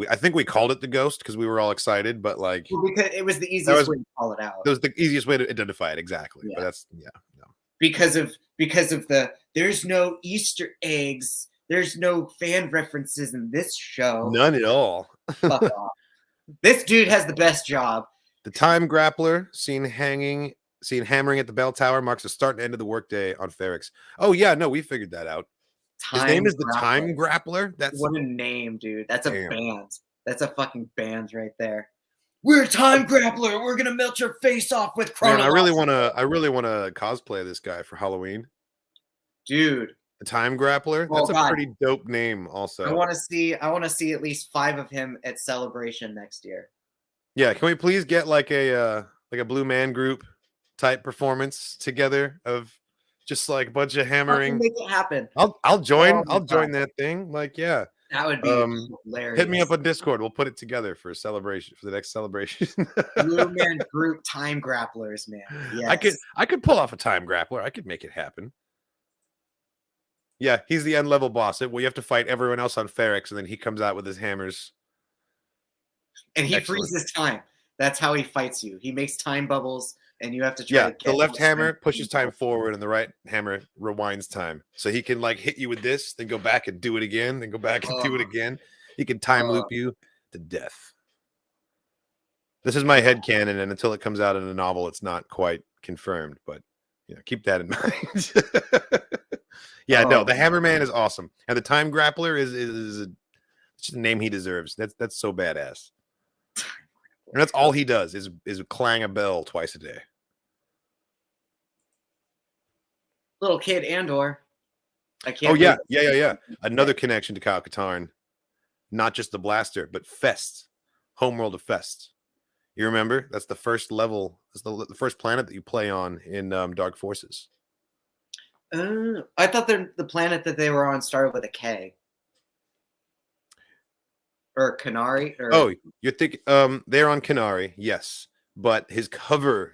I think we called it the Ghost because we were all excited, but like because it was the easiest way to call it out. It was the easiest way to identify it. Exactly. Yeah. But that's no. Because of the there's no Easter eggs, there's no fan references in this show. None at all. Fuck off. This dude has the best job. The time grappler seen hammering at the bell tower marks the start and end of the workday on Ferrix. Oh yeah, no, we figured that out. His name is the Time Grappler. That's what a name, dude. That's a band. That's a fucking band right there. We're Time Grappler. We're gonna melt your face off with Man, Chronicles. I really wanna cosplay this guy for Halloween. Dude. The Time Grappler. That's a pretty dope name, also. I want to see at least 5 of him at Celebration next year. Yeah, can we please get like a Blue Man Group type performance together of just like a bunch of hammering? Make it happen. I'll join. I'll join that thing. Like, yeah, that would be hilarious. Hit me up on Discord. We'll put it together for a celebration, for the next celebration. Blue Man Group Time Grapplers, man. Yes. I could pull off a Time Grappler. I could make it happen. Yeah, he's the end level boss. Well, you have to fight everyone else on Ferrex, and then he comes out with his hammers. And he freezes time. That's how he fights you. He makes time bubbles, and you have to try to the left hammer pushes time forward, and the right hammer rewinds time. So he can like hit you with this, then go back and do it again, then go back and do it again. He can time loop you to death. This is my headcanon, and until it comes out in a novel, it's not quite confirmed. But keep that in mind. Yeah, no, the Hammerman is awesome, and the Time Grappler is just a name he deserves. That's so badass, and that's all he does is clang a bell twice a day. Little kid Andor. I can't. Oh yeah. Another connection to Kyle Katarn, not just the blaster, but Fest, homeworld of Fest. You remember? That's the first level. That's the first planet that you play on in Dark Forces. I thought the planet that they were on started with a K. Or Canary. Oh, you're thinking they're on Canary, yes. But his cover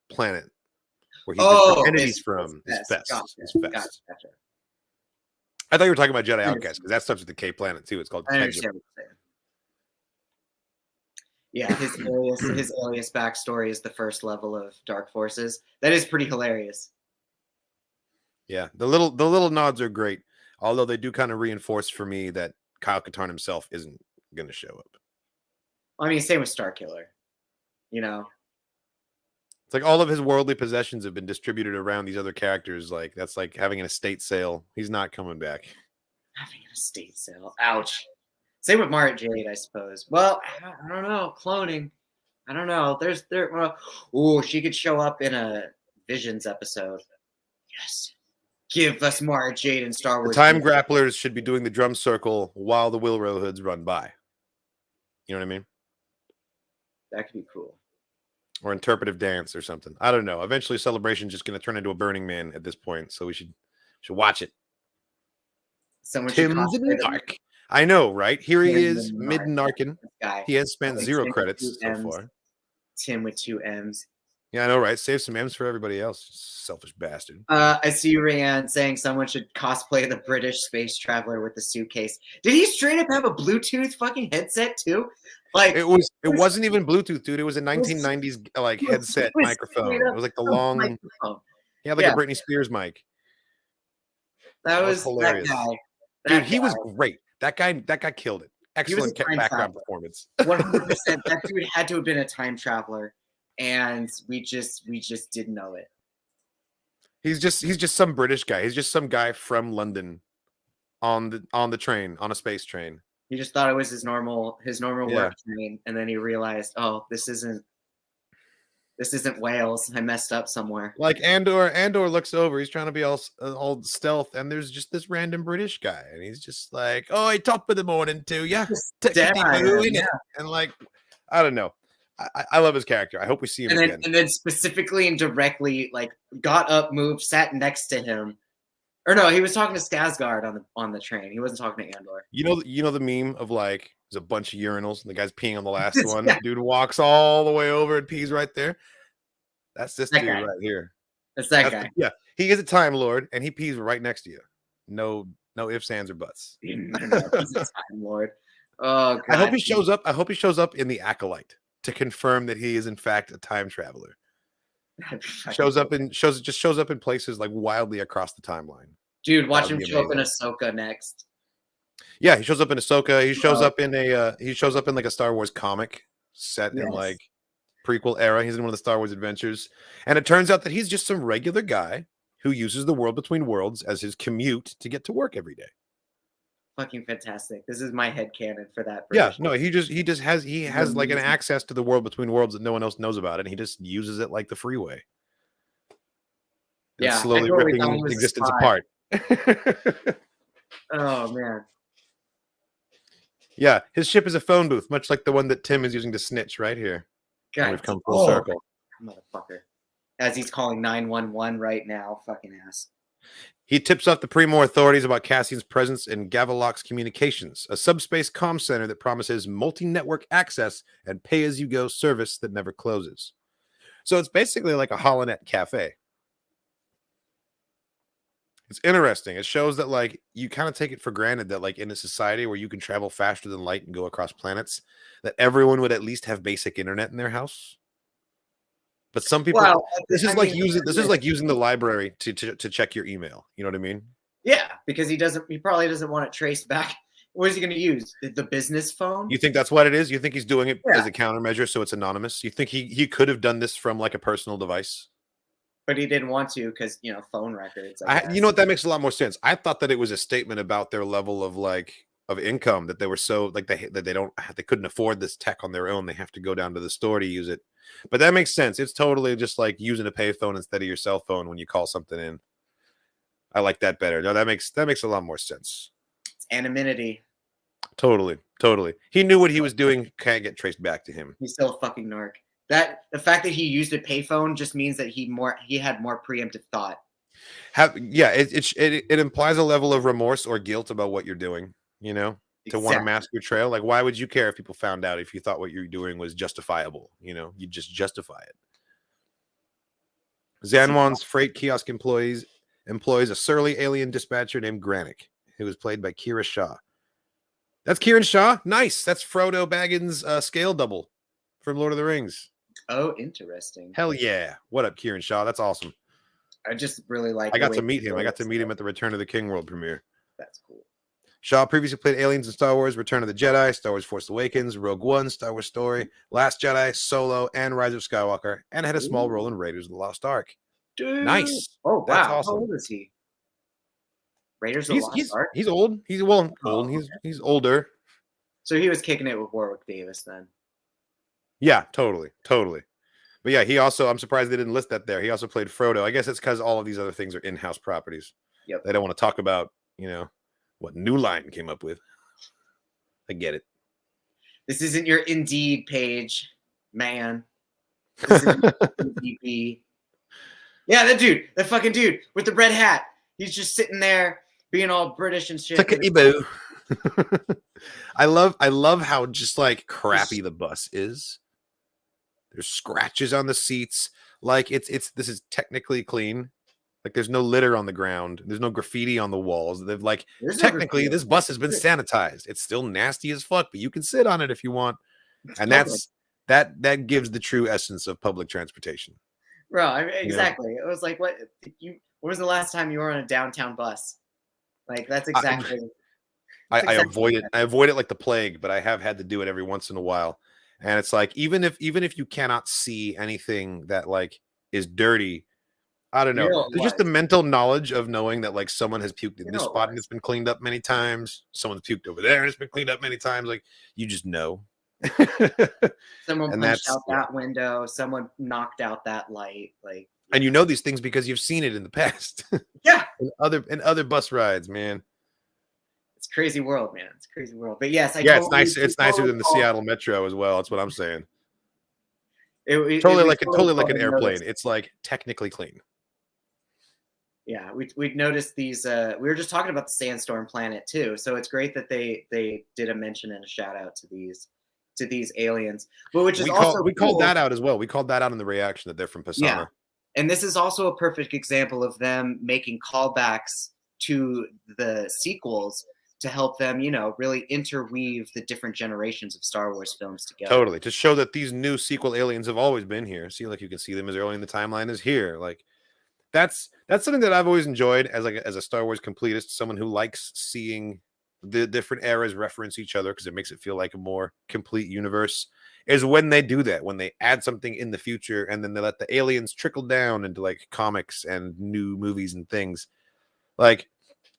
planet where he gets entities from is Fest. Gotcha. I thought you were talking about Jedi Outcast, because that starts with the K planet too. It's called I understand what you're saying. Yeah, his alias backstory is the first level of Dark Forces. That is pretty hilarious. Yeah, the little nods are great, although they do kind of reinforce for me that Kyle Katarn himself isn't going to show up. I mean, same with Starkiller. It's like all of his worldly possessions have been distributed around these other characters. Like that's like having an estate sale. He's not coming back. Having an estate sale. Ouch. Same with Mara Jade, I suppose. Well, I don't know. Cloning. I don't know. She could show up in a Visions episode. Yes. Give us Mara Jade in Star Wars. The Time Grapplers should be doing the drum circle while the Wilrow Hoods run by. You know what I mean? That could be cool. Or interpretive dance or something. I don't know. Eventually, Celebration's just going to turn into a Burning Man at this point, so we should watch it. Tim's in Narc. I know, right? Here he is, mid-narkin. He has spent 0 credits so far. Tim with 2 M's. Yeah, I know, right? Save some M's for everybody else. Selfish bastard. I see Rayanne saying someone should cosplay the British space traveler with the suitcase. Did he straight up have a Bluetooth fucking headset too? Like it wasn't even Bluetooth, dude. It was a 1990s like headset microphone. It was like the long microphone. He had like a Britney Spears mic. That was hilarious. That guy. Dude, he was great. That guy killed it. Excellent background performance. 100%. That dude had to have been a time traveler, and we just didn't know it. He's just some British guy. He's just some guy from London on the train, on a space train. He just thought it was his normal work train, and then he realized, oh, this isn't Wales. I messed up somewhere. Like Andor looks over. He's trying to be all stealth, and there's just this random British guy, and he's just like, "Oh, I top of the morning to you." And like, I don't know. I love his character. I hope we see him again. And then specifically and directly, like, got up, moved, sat next to him. Or no, he was talking to Skarsgård on the train. He wasn't talking to Andor. You know the meme of like there's a bunch of urinals and the guy's peeing on the last one. Yeah. Dude walks all the way over and pees right there. That's this dude right here. That's that guy. Yeah, he is a Time Lord and he pees right next to you. No ifs, ands, or buts. He's a Time Lord. Oh, God. I hope he shows up. I hope he shows up in the Acolyte to confirm that he is in fact a time traveler. Shows up in places like wildly across the timeline. Dude, watch him show up in Ahsoka next. Yeah, he shows up in Ahsoka. He shows up in like a Star Wars comic set in like prequel era. He's in one of the Star Wars adventures, and it turns out that he's just some regular guy who uses the world between worlds as his commute to get to work every day. fucking fantastic. This is my headcanon for that Yeah, version. no, he has like an access to the world between worlds that no one else knows about, and he just uses it like the freeway. Yeah, slowly totally ripping existence apart. Oh man. Yeah, his ship is a phone booth, much like the one that Tim is using to snitch right here. God, we've come full circle. Motherfucker. As he's calling 911 right now, fucking ass. He tips off the Primor authorities about Cassian's presence in Gavilox Communications, a subspace comm center that promises multi-network access and pay-as-you-go service that never closes. So it's basically like a Holonet cafe. It's interesting. It shows that like you kind of take it for granted that like in a society where you can travel faster than light and go across planets, that everyone would at least have basic internet in their house. But some people, this is like using the library to check your email. You know what I mean? Yeah, because he probably doesn't want it traced back. What is he going to use? The business phone? You think that's what it is? You think he's doing it as a countermeasure so it's anonymous? You think he could have done this from like a personal device? But he didn't want to because, you know, phone records. You know what? That makes a lot more sense. I thought that it was a statement about their level of income, that they were so like they couldn't afford this tech on their own. They have to go down to the store to use it. But that makes sense. It's totally just like using a payphone instead of your cell phone when you call something in. I like that better. No, that makes a lot more sense. It's anonymity. Totally. He knew what he was doing. Can't get traced back to him. He's still a fucking narc. The fact that he used a payphone just means that he had more preemptive thought. It implies a level of remorse or guilt about what you're doing, you know, to want to mask your trail. Like, why would you care if people found out if you thought what you're doing was justifiable? You know, you just justify it. Zanwan's freight kiosk employs a surly alien dispatcher named Granick, who was played by Kira Shaw. That's Kieran Shaw? Nice. That's Frodo Baggins' scale double from Lord of the Rings. Oh, interesting. Hell yeah. What up, Kieran Shaw? That's awesome. I just really like I got to meet him. I got to meet him at the Return of the King world premiere. That's cool. Shaw previously played aliens in Star Wars, Return of the Jedi, Star Wars Force Awakens, Rogue One, Star Wars Story, Last Jedi, Solo, and Rise of Skywalker, and had a small role in Raiders of the Lost Ark. Dude. Nice. Oh, wow. That's awesome. How old is he? Raiders of the Lost Ark? He's old. He's old. He's older. So he was kicking it with Warwick Davis then. Yeah, totally. But yeah, he also, I'm surprised they didn't list that there. He also played Frodo. I guess it's because all of these other things are in-house properties. Yep. They don't want to talk about, you know, what New Line came up with. I get it. This isn't your Indeed page, man. This isn't Indeed. Yeah, that fucking dude with the red hat. He's just sitting there being all British and shit. I love how just like crappy the bus is. There's scratches on the seats. Like this is technically clean. Like there's no litter on the ground. There's no graffiti on the walls. They've like technically this bus has been sanitized. It's still nasty as fuck, but you can sit on it if you want. And that gives the true essence of public transportation. Bro, I mean, exactly. You know? It was like when was the last time you were on a downtown bus? Like that's exactly. I avoid it. I avoid it like the plague, but I have had to do it every once in a while. And it's like even if you cannot see anything that like is dirty, I don't know. There's just the mental knowledge of knowing that like someone has puked in this spot and it's been cleaned up many times. Someone's puked over there and it's been cleaned up many times. Like you just know. Someone punched out that window. Someone knocked out that light. Like, and you know these things because you've seen it in the past. Yeah. in other bus rides, man. It's a crazy world, man. It's a crazy world. But yes, it's nice. It's nicer than the Seattle Metro as well. That's what I'm saying. Totally like an airplane. It's like technically clean. Yeah, we'd noticed these. We were just talking about the Sandstorm Planet too, so it's great that they did a mention and a shout out to these aliens. But which is we called that out as well. We called that out in the reaction that they're from Pisana. Yeah, and this is also a perfect example of them making callbacks to the sequels to help them, you know, really interweave the different generations of Star Wars films together. Totally, to show that these new sequel aliens have always been here. See, like you can see them as early in the timeline as here. Like that's something that I've always enjoyed as a Star Wars completist, someone who likes seeing the different eras reference each other because it makes it feel like a more complete universe. Is when they do that, when they add something in the future and then they let the aliens trickle down into like comics and new movies and things. Like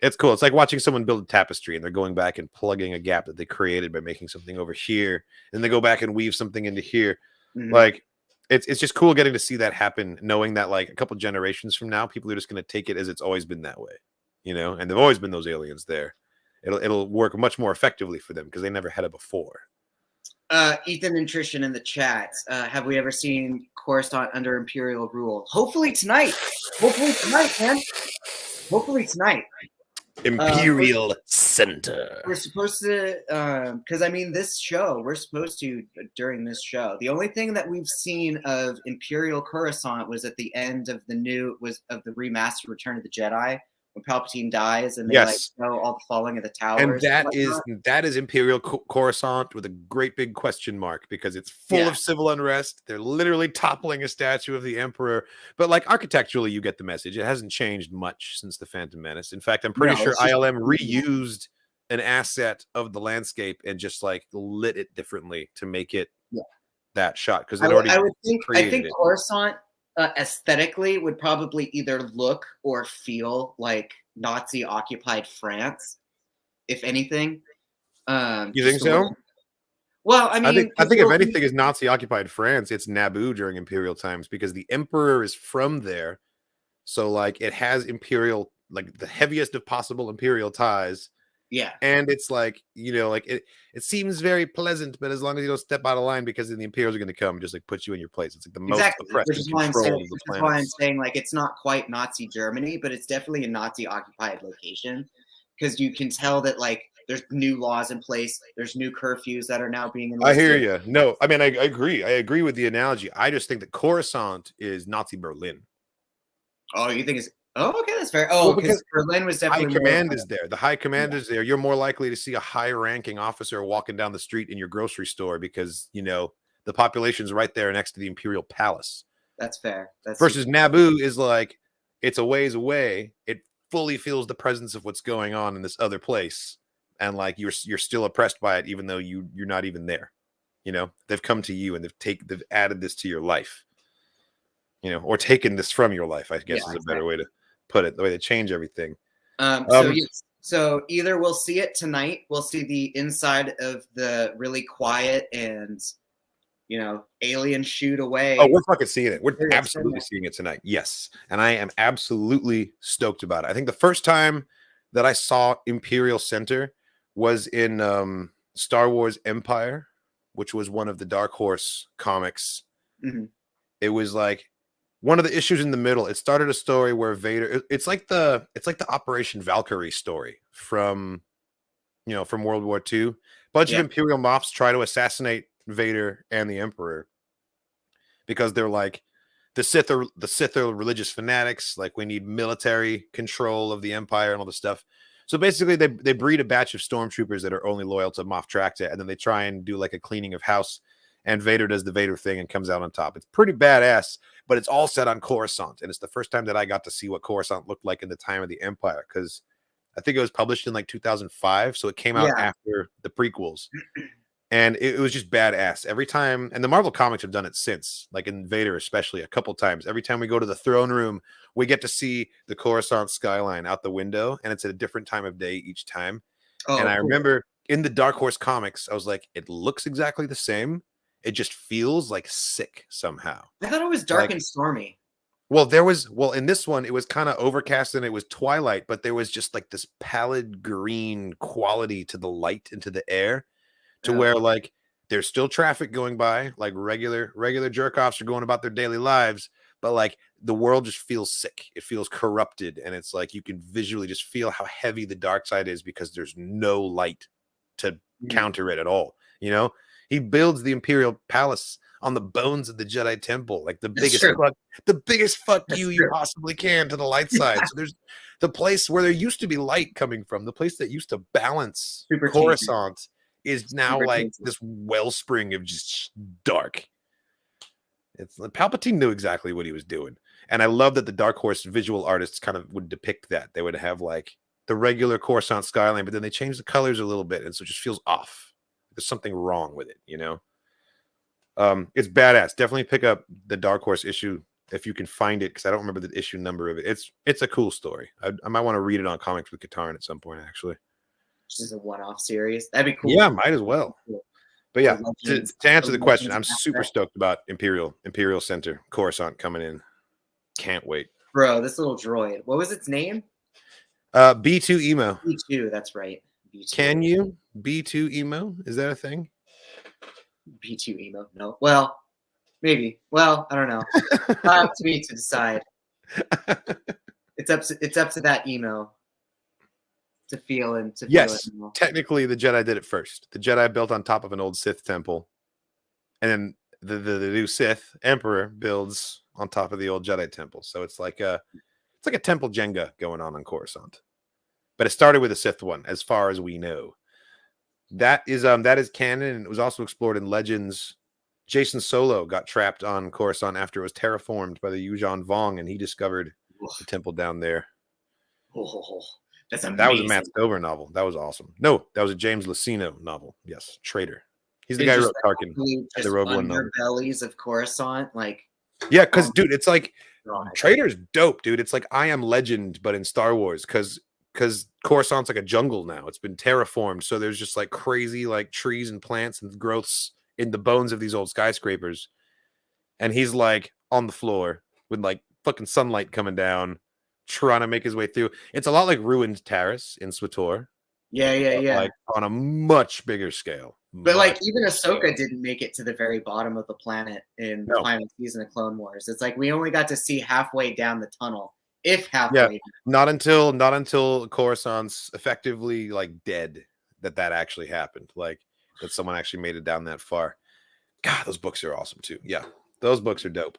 It's cool. It's like watching someone build a tapestry and they're going back and plugging a gap that they created by making something over here, and they go back and weave something into here. Like it's just cool getting to see that happen, knowing that like a couple generations from now, people are just going to take it as it's always been that way, you know, and there've always been those aliens there. It'll work much more effectively for them because they never had it before. Ethan and Trishan in the chat. Have we ever seen Coruscant under Imperial rule? Hopefully tonight. Hopefully tonight, man. Hopefully tonight. Imperial Center. We're supposed to, because I mean, this show, we're supposed to, during this show, the only thing that we've seen of Imperial Coruscant was at the end of the remastered Return of the Jedi, when Palpatine dies and they like show all the falling of the towers. And that is Imperial Coruscant with a great big question mark, because it's full of civil unrest. They're literally toppling a statue of the Emperor. But like architecturally, you get the message. It hasn't changed much since the Phantom Menace. In fact, I'm pretty sure ILM reused an asset of the landscape and just like lit it differently to make it that shot, because I think Coruscant aesthetically would probably either look or feel like Nazi occupied France, if anything. You think so? Well, I mean, I think if anything is Nazi occupied France, it's Naboo during Imperial times, because the Emperor is from there. So like it has Imperial, like the heaviest of possible Imperial ties. Yeah. And it's like, you know, like it seems very pleasant, but as long as you don't step out of line, because then the Imperials are going to come and just like put you in your place. It's like the most oppressed and controlled of the planet. Which is why I'm saying like it's not quite Nazi Germany, but it's definitely a Nazi occupied location, because you can tell that like there's new laws in place. There's new curfews that are now being enlisted. I hear you. No, I mean, I agree. I agree with the analogy. I just think that Coruscant is Nazi Berlin. Oh, you think it's... Oh, okay, that's fair. Oh, because Berlin was definitely... High command is there. The high command is there. You're more likely to see a high-ranking officer walking down the street in your grocery store because, you know, the population's right there next to the Imperial Palace. That's fair. Versus Naboo is like, it's a ways away. It fully feels the presence of what's going on in this other place. And, like, you're still oppressed by it, even though you're not even there. You know, they've come to you and they've added this to your life. You know, or taken this from your life, I guess is a better way to put it, the way they change everything. So either we'll see it tonight, we'll see the inside of the really quiet and, you know, alien shoot away. Oh, we're fucking seeing it. We're absolutely seeing it tonight. Yes. And I am absolutely stoked about it. I think the first time that I saw Imperial Center was in Star Wars Empire, which was one of the Dark Horse comics. Mm-hmm. It was like one of the issues in the middle. It started a story where Vader, it's like the Operation Valkyrie story from World War II. Bunch of Imperial moffs try to assassinate Vader and the Emperor because they're like, the Sith are religious fanatics. Like, we need military control of the Empire and all this stuff. So basically they breed a batch of stormtroopers that are only loyal to Moff Tracta, and then they try and do like a cleaning of house, and Vader does the Vader thing and comes out on top. It's pretty badass, but it's all set on Coruscant. And it's the first time that I got to see what Coruscant looked like in the time of the Empire, because I think it was published in like 2005. So it came out after the prequels. And it was just badass every time. And the Marvel comics have done it since, like in Vader, especially a couple times. Every time we go to the throne room, we get to see the Coruscant skyline out the window, and it's at a different time of day each time. Oh, and I remember in the Dark Horse comics, I was like, it looks exactly the same. It just feels like sick somehow. I thought it was dark and stormy. Well, in this one, it was kind of overcast and it was twilight, but there was just like this pallid green quality to the light and to the air, to where like there's still traffic going by, like regular jerk offs are going about their daily lives, but like the world just feels sick. It feels corrupted, and it's like you can visually just feel how heavy the dark side is because there's no light to counter it at all. You know, he builds the Imperial Palace on the bones of the Jedi Temple, like the biggest fuck you possibly can to the light side. So there's the place where there used to be light coming from, the place that used to balance Coruscant is now like this wellspring of just dark. It's Palpatine knew exactly what he was doing. And I love that the Dark Horse visual artists kind of would depict that. They would have like the regular Coruscant skyline, but then they change the colors a little bit, and so it just feels off. There's something wrong with it, you know? It's badass. Definitely pick up the Dark Horse issue if you can find it, because I don't remember the issue number of it. It's a cool story. I might want to read it on Comics with Katarin at some point, actually. This is a one-off series. That'd be cool. Yeah, might as well. But yeah, to answer the question, I'm super stoked about Imperial Center, Coruscant coming in. Can't wait. Bro, this little droid. What was its name? B2 Emo. B2, that's right. B2. Can you B2 Emo? Is that a thing? B2 Emo? No. Well, maybe. Well, I don't know. Not up to me to decide. It's up to that emo to feel and to yes, feel it. Technically the Jedi did it first. The Jedi built on top of an old Sith temple, and then the new Sith Emperor builds on top of the old Jedi temple. So it's like a temple Jenga going on Coruscant. But it started with a Sith one, as far as we know. That is canon, and it was also explored in Legends. Jason Solo got trapped on Coruscant after it was terraformed by the Yuuzhan Vong, and he discovered the temple down there. Oh, that's amazing. That was a Matt Stover novel. That was awesome. No, that was a James Luceno novel. Yes, Traitor. He's the guy who wrote Tarkin. The Rogue One novel. Underbellies of Coruscant, like. Yeah, because dude, it's like Traitor's dope, dude. It's like I Am Legend, but in Star Wars, because Coruscant's like a jungle now. It's been terraformed, so there's just like crazy like trees and plants and growths in the bones of these old skyscrapers, and he's like on the floor with like fucking sunlight coming down, trying to make his way through. It's a lot like Ruined Terrace in SWTOR. Yeah. Like on a much bigger scale. But like even Ahsoka didn't make it to the very bottom of the planet in the final season of Clone Wars. It's like we only got to see halfway down the tunnel, if halfway. Yeah, not until Coruscant's effectively like dead that actually happened. Like that someone actually made it down that far. God, those books are awesome too. Yeah, those books are dope.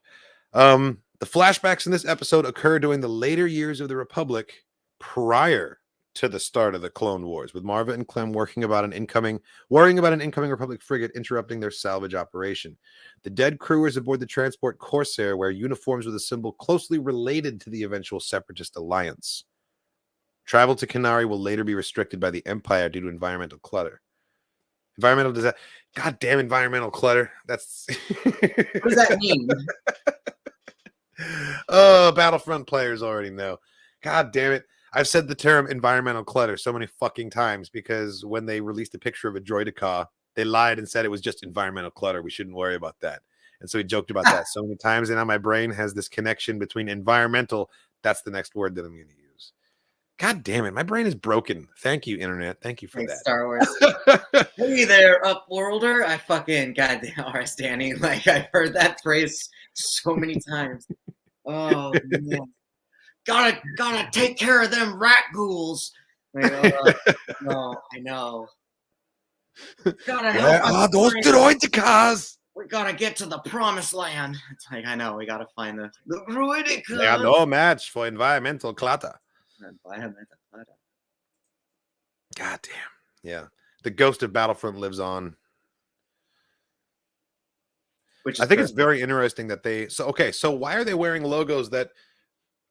The flashbacks in this episode occur during the later years of the Republic, prior to the start of the Clone Wars, with Marva and Clem worrying about an incoming Republic frigate interrupting their salvage operation. The dead crewers aboard the transport Corsair wear uniforms with a symbol closely related to the eventual Separatist alliance. Travel to Kenari will later be restricted by the Empire due to environmental clutter. Environmental disaster. Goddamn environmental clutter. That's what does that mean? Oh, Battlefront players already know. God damn it. I've said the term environmental clutter so many fucking times because when they released a picture of a droideka, they lied and said it was just environmental clutter. We shouldn't worry about that. And so we joked about that so many times. And now my brain has this connection between environmental. That's the next word that I'm going to use. God damn it. My brain is broken. Thank you, Internet. Thank you for that. Star Wars. Hey there, Upworlder. I fucking goddamn R.S. Danny. Like, I've heard that phrase so many times. Oh, man. Gotta take care of them rat ghouls. Like, no, I know. Gotta help. Where are those droidekas? We gotta get to the promised land. It's like, I know, we gotta find the droidekas. They are no match for environmental clutter. Environmental clutter. God damn. Yeah. The ghost of Battlefront lives on. I think it's very interesting that so why are they wearing logos that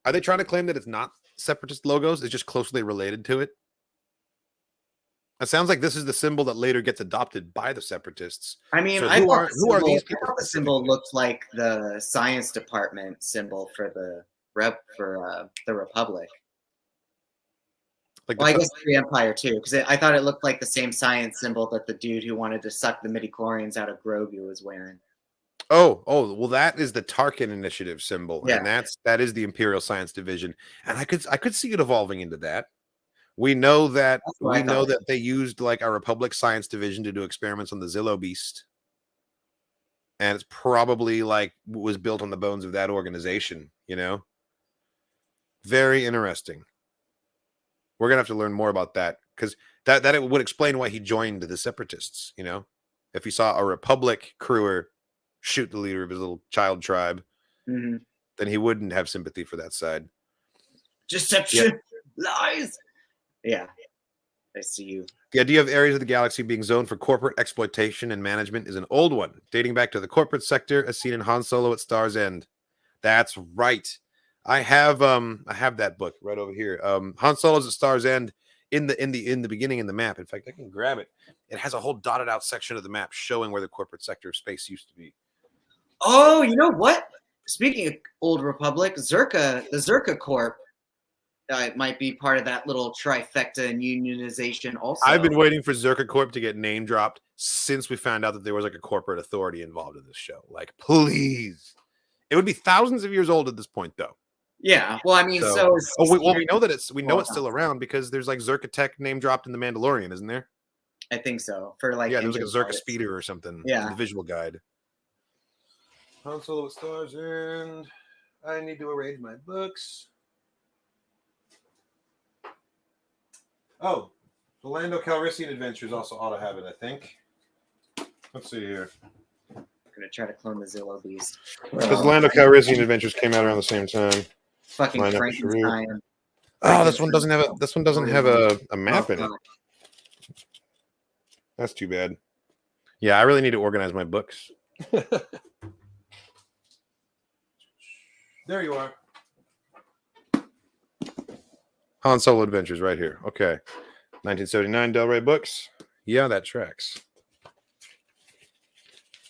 are they trying to claim that it's not Separatist logos? It's just closely related to it. It sounds like this is the symbol that later gets adopted by the Separatists. I mean, so who are these people? I thought the symbol looked like the science department symbol for the Republic. Like I guess the Empire too, because I thought it looked like the same science symbol that the dude who wanted to suck the midichlorians out of Grogu was wearing. Oh, well, that is the Tarkin Initiative symbol, yeah. And that is the Imperial Science Division, and I could see it evolving into that. We know that they used like a Republic Science Division to do experiments on the Zillo Beast, and it's probably like was built on the bones of that organization. You know, very interesting. We're gonna have to learn more about that because that it would explain why he joined the Separatists. You know, if he saw a Republic crewer shoot the leader of his little child tribe, then he wouldn't have sympathy for that side. Deception, lies. Yeah, I see you. The idea of areas of the galaxy being zoned for corporate exploitation and management is an old one, dating back to the corporate sector as seen in Han Solo at Star's End. That's right. I have that book right over here. Han Solo's at Star's End in the beginning in the map. In fact, I can grab it. It has a whole dotted out section of the map showing where the corporate sector of space used to be. Oh, you know what? speaking of Old Republic, the Zerka Corp might be part of that little trifecta and unionization also. I've been waiting for Zerka Corp to get name dropped since we found out that there was like a corporate authority involved in this show. Like, please. It would be thousands of years old at this point, though. Yeah, well, I mean, we know that it's still around because there's like Zerka Tech name dropped in the Mandalorian, isn't there? I think so. For like, yeah, there was like a Zerka speeder or something. Yeah, in the visual guide. Han Solo with stars, and I need to arrange my books. Oh, the Lando Calrissian Adventures also ought to have it, I think. Let's see here. I'm gonna try to clone the Zillow Beast. Because Lando Calrissian Adventures came out around the same time. Fucking Frankenstein. Oh, this one doesn't have a map in it. That's too bad. Yeah, I really need to organize my books. There you are. Han Solo Adventures right here. Okay. 1979 Del Rey books. Yeah, that tracks.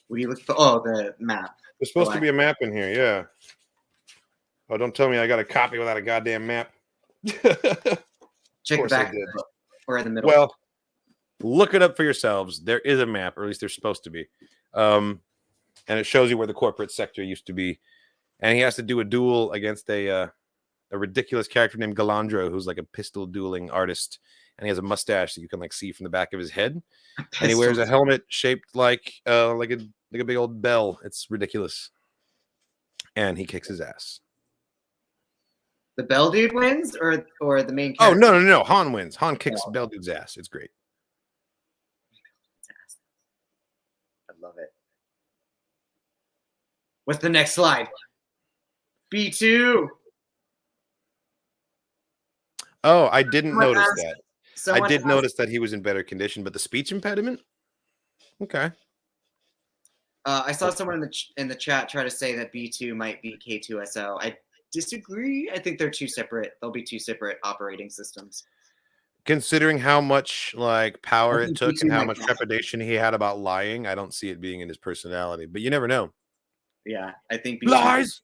What do you look for? Oh, the map. There's supposed to be a map in here, yeah. Oh, don't tell me I got a copy without a goddamn map. Check back or in the middle. Well, look it up for yourselves. There is a map, or at least there's supposed to be. And it shows you where the corporate sector used to be. And he has to do a duel against a ridiculous character named Galandro, who's like a pistol dueling artist, and he has a mustache that you can like see from the back of his head. And he wears a helmet shaped like a big old bell. It's ridiculous. And he kicks his ass. The Bell Dude wins, or the main character? Oh no! Han wins. Han kicks Bell Dude's ass. It's great. I love it. What's the next slide? B2. Oh, I didn't notice that. I did notice that he was in better condition, but the speech impediment? Okay. I saw someone in the chat try to say that B2 might be K2SO. I disagree. I think they're two separate. They'll be two separate operating systems. Considering how much like power it took and how much trepidation he had about lying, I don't see it being in his personality. But you never know. Yeah, I think B2 lies,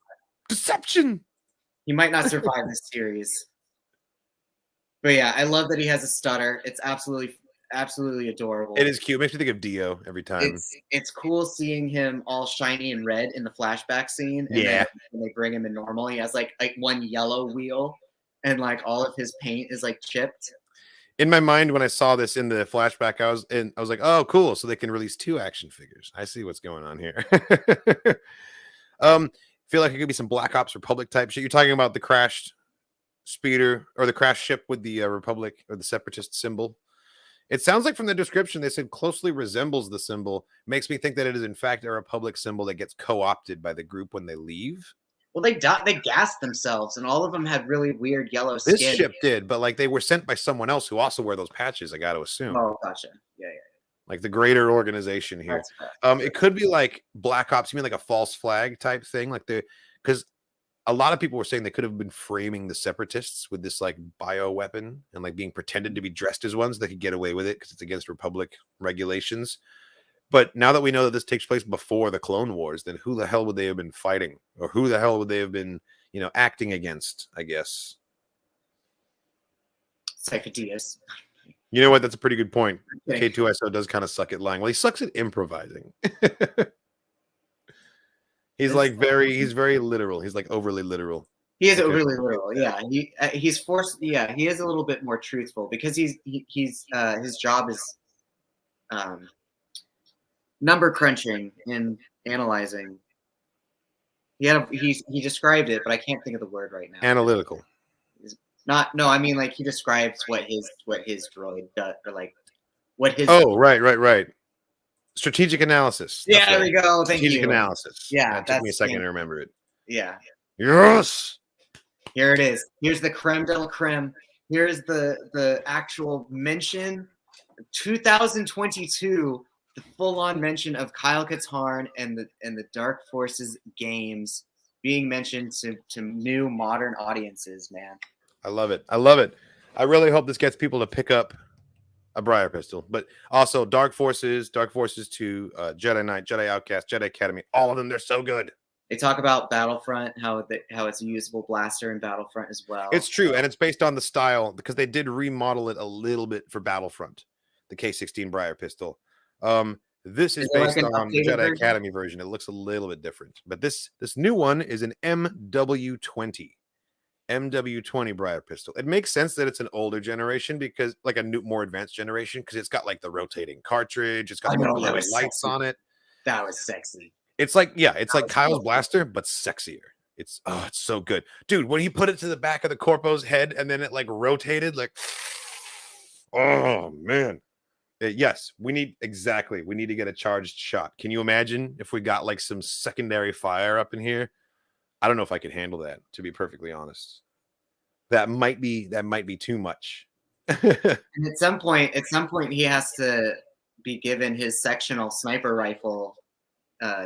deception. He might not survive this series. But yeah, I love that he has a stutter. It's absolutely adorable. It is cute. It makes me think of Dio every time. It's cool seeing him all shiny and red in the flashback scene. And then when they bring him in normal, he has like one yellow wheel, and like all of his paint is like chipped. In my mind, when I saw this in the flashback, I was like, oh, cool. So they can release 2 action figures. I see what's going on here. Feel like it could be some Black Ops Republic type shit. You're talking about the crashed speeder or the crash ship with the Republic or the Separatist symbol. It sounds like from the description they said closely resembles the symbol. Makes me think that it is in fact a Republic symbol that gets co-opted by the group when they leave. Well, they gassed themselves, and all of them had really weird yellow skin. This ship did, but like they were sent by someone else who also wear those patches. I got to assume. Oh, gotcha. Yeah. Like the greater organization here. It could be like Black Ops. You mean like a false flag type thing, like because a lot of people were saying they could have been framing the Separatists with this like bio weapon and like being pretended to be dressed as ones that could get away with it because it's against Republic regulations. But now that we know that this takes place before the Clone Wars, then who the hell would they have been fighting, or who the hell would they have been, acting against? I guess. Cypher-Diaz. You know what? That's a pretty good point. K2SO does kind of suck at lying. Well, he sucks at improvising. He's very literal. He's like overly literal. He is overly literal. Yeah, he's forced. Yeah, he is a little bit more truthful because he's his job is number crunching and analyzing. He described it, but I can't think of the word right now. Analytical. I mean like he describes what his droid does, or like what his. Oh, right. Strategic analysis. Yeah, there we go. Thank you. Strategic analysis. Yeah, it took me a second to remember it. Yeah. Yes. Here it is. Here's the creme de la creme. Here's the actual mention. 2022, the full-on mention of Kyle Katarn and the Dark Forces games being mentioned to new modern audiences, man. I love it. I really hope this gets people to pick up a Briar pistol, but also Dark Forces 2, Jedi Knight, Jedi Outcast, Jedi Academy. All of them, they're so good. They talk about Battlefront, how it's a usable blaster in Battlefront as well. It's true, and it's based on the style because they did remodel it a little bit for Battlefront, the K16 Briar pistol. This is based on the Jedi Academy version. It looks a little bit different, but this new one is an MW20 Briar pistol. It makes sense that it's an older generation because like a new, more advanced generation because it's got like the rotating cartridge. It's got the lights on it. That was sexy. It's like, yeah, it's like Kyle's blaster, but sexier. It's so good. Dude, when he put it to the back of the Corpo's head and then it like rotated, like, oh man. Yes, we need to get a charged shot. Can you imagine if we got like some secondary fire up in here? I don't know if I could handle that, to be perfectly honest. That might be too much. And at some point he has to be given his sectional sniper rifle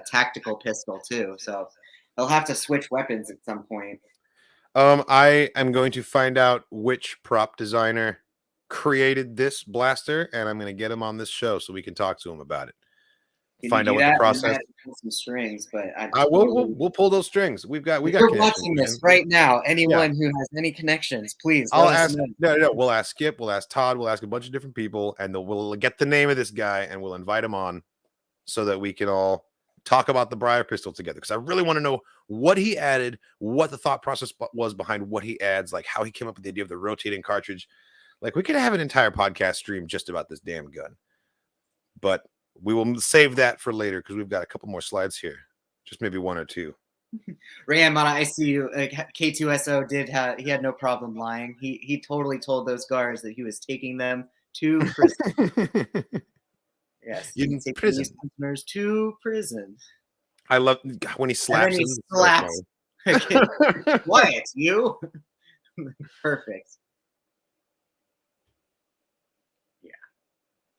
tactical pistol too, so they'll have to switch weapons at some point. I am going to find out which prop designer created this blaster, and I'm going to get him on this show so we can talk to him about it. Find out what the process. Some strings, but we'll pull those strings. We got. You're watching this right now. Anyone who has any connections, please. I'll ask. No. We'll ask Skip. We'll ask Todd. We'll ask a bunch of different people, and we'll get the name of this guy, and we'll invite him on so that we can all talk about the Briar pistol together, because I really want to know what he added, what the thought process was behind what he adds, like how he came up with the idea of the rotating cartridge. Like we could have an entire podcast stream just about this damn gun, but we will save that for later because we've got a couple more slides here, just maybe one or two. Ram, I see you. K2SO he had no problem lying. He totally told those guards that he was taking them to prison. Yes, you can take these prisoners to prison. I love when he slaps. He slaps. Quiet, you. Perfect. Yeah.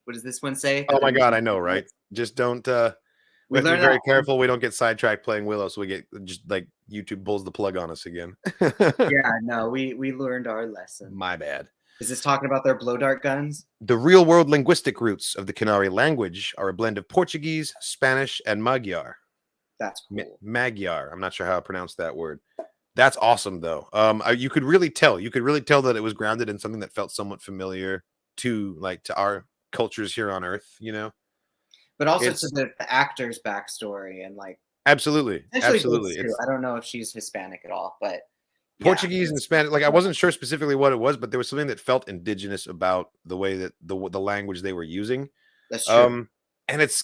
What does this one say? Oh my God, I know, right? Just don't. We have to be very careful we don't get sidetracked playing Willow, so we get just like YouTube pulls the plug on us again. Yeah, no, we learned our lesson. My bad. Is this talking about their blow dart guns? The real-world linguistic roots of the Canary language are a blend of Portuguese, Spanish, and Magyar. That's cool. Magyar. I'm not sure how to pronounce that word. That's awesome, though. You could really tell. You could really tell that it was grounded in something that felt somewhat familiar to our cultures here on Earth, you know? But also to the actor's backstory and like... Absolutely. Absolutely. I don't know if she's Hispanic at all, but... Portuguese and Spanish, like I wasn't sure specifically what it was, but there was something that felt indigenous about the way that the language they were using. That's true. And it's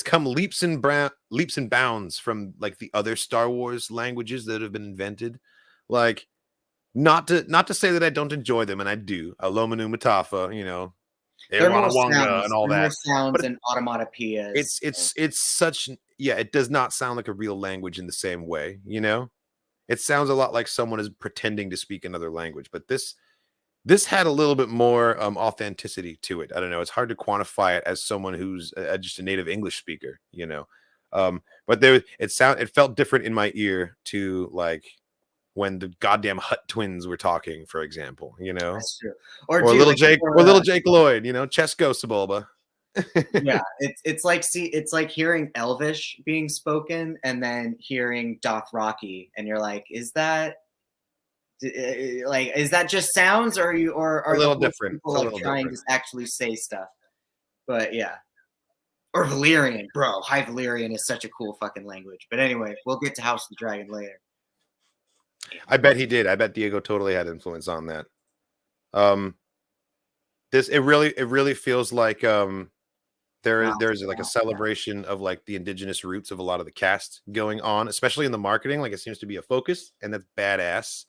come leaps and bounds from like the other Star Wars languages that have been invented. Like, not to say that I don't enjoy them, and I do. Alomanu Matafa, you know, Wonga and all that. Sounds and automatopoeias. It's such it does not sound like a real language in the same way, you know. It sounds a lot like someone is pretending to speak another language, but this had a little bit more authenticity to it. I don't know. It's hard to quantify it as someone who's just a native English speaker, you know. But it felt different in my ear to like when the goddamn Hutt twins were talking, for example, you know. That's true. Or little Jake Lloyd, you know, Chesko Sebulba. Yeah, it's like hearing Elvish being spoken and then hearing Dothraki, and you're like, is that just sounds, or are a little different? People like trying to actually say stuff? But yeah, or Valyrian, bro. High Valyrian is such a cool fucking language. But anyway, we'll get to House of the Dragon later. I bet he did. I bet Diego totally had influence on that. It really feels like there's like a celebration of like the indigenous roots of a lot of the cast going on, especially in the marketing. Like it seems to be a focus, and that's badass.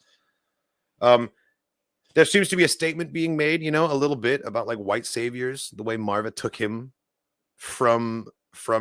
There seems to be a statement being made, you know, a little bit about like white saviors, the way Marva took him from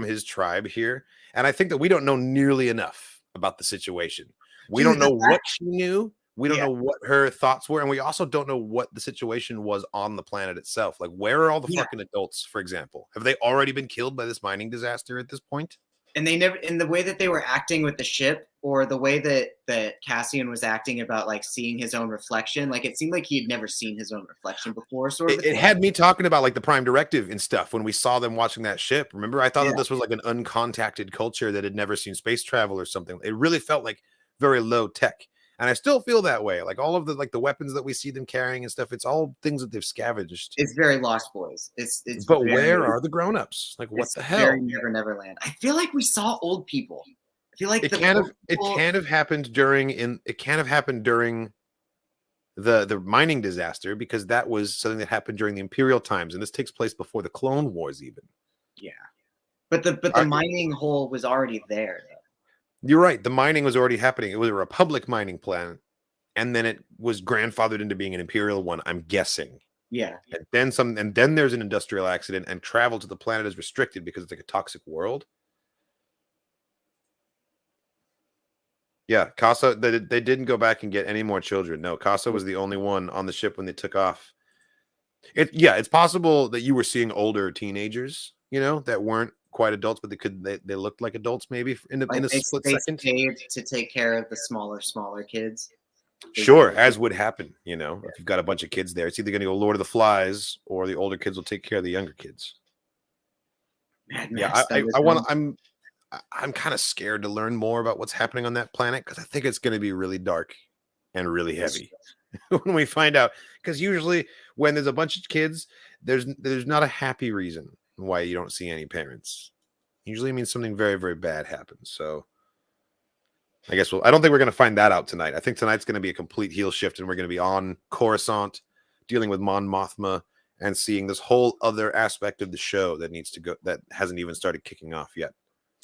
his tribe here. And I think that we don't know nearly enough about the situation. We don't know what she knew. We don't know what her thoughts were, and we also don't know what the situation was on the planet itself. Like, where are all the fucking adults, for example? Have they already been killed by this mining disaster at this point? And they never, in the way that they were acting with the ship, or the way that Cassian was acting about like seeing his own reflection, like it seemed like he had never seen his own reflection before. Sort of. It had me talking about like the Prime Directive and stuff when we saw them watching that ship. Remember, I thought that this was like an uncontacted culture that had never seen space travel or something. It really felt like very low tech, and I still feel that way. Like all of the weapons that we see them carrying and stuff, it's all things that they've scavenged. It's very Lost Boys. It's but where are the grown-ups? Like what the hell? Very Neverland. I feel like we saw old people. I feel like it can't have happened during the mining disaster, because that was something that happened during the Imperial times, and this takes place before the Clone Wars even. Yeah, but the mining hole was already there. You're right. The mining was already happening. It was a Republic mining plan, and then it was grandfathered into being an Imperial one, I'm guessing. Yeah. And then there's an industrial accident, and travel to the planet is restricted because it's like a toxic world. Yeah, Casa, they didn't go back and get any more children. No, Casa was the only one on the ship when they took off. It's possible that you were seeing older teenagers, that weren't quite adults, but they looked like adults maybe in a split second. Paid to take care of the smaller kids. Sure, as would happen, if you've got a bunch of kids there, it's either going to go Lord of the Flies, or the older kids will take care of the younger kids. I'm kind of scared to learn more about what's happening on that planet, because I think it's going to be really dark and really heavy when we find out. Because usually when there's a bunch of kids, there's not a happy reason why you don't see any parents. Usually it means something very, very bad happens. So I guess I don't think we're going to find that out tonight. I think tonight's going to be a complete heel shift, and we're going to be on Coruscant, dealing with Mon Mothma, and seeing this whole other aspect of the show that hasn't even started kicking off yet.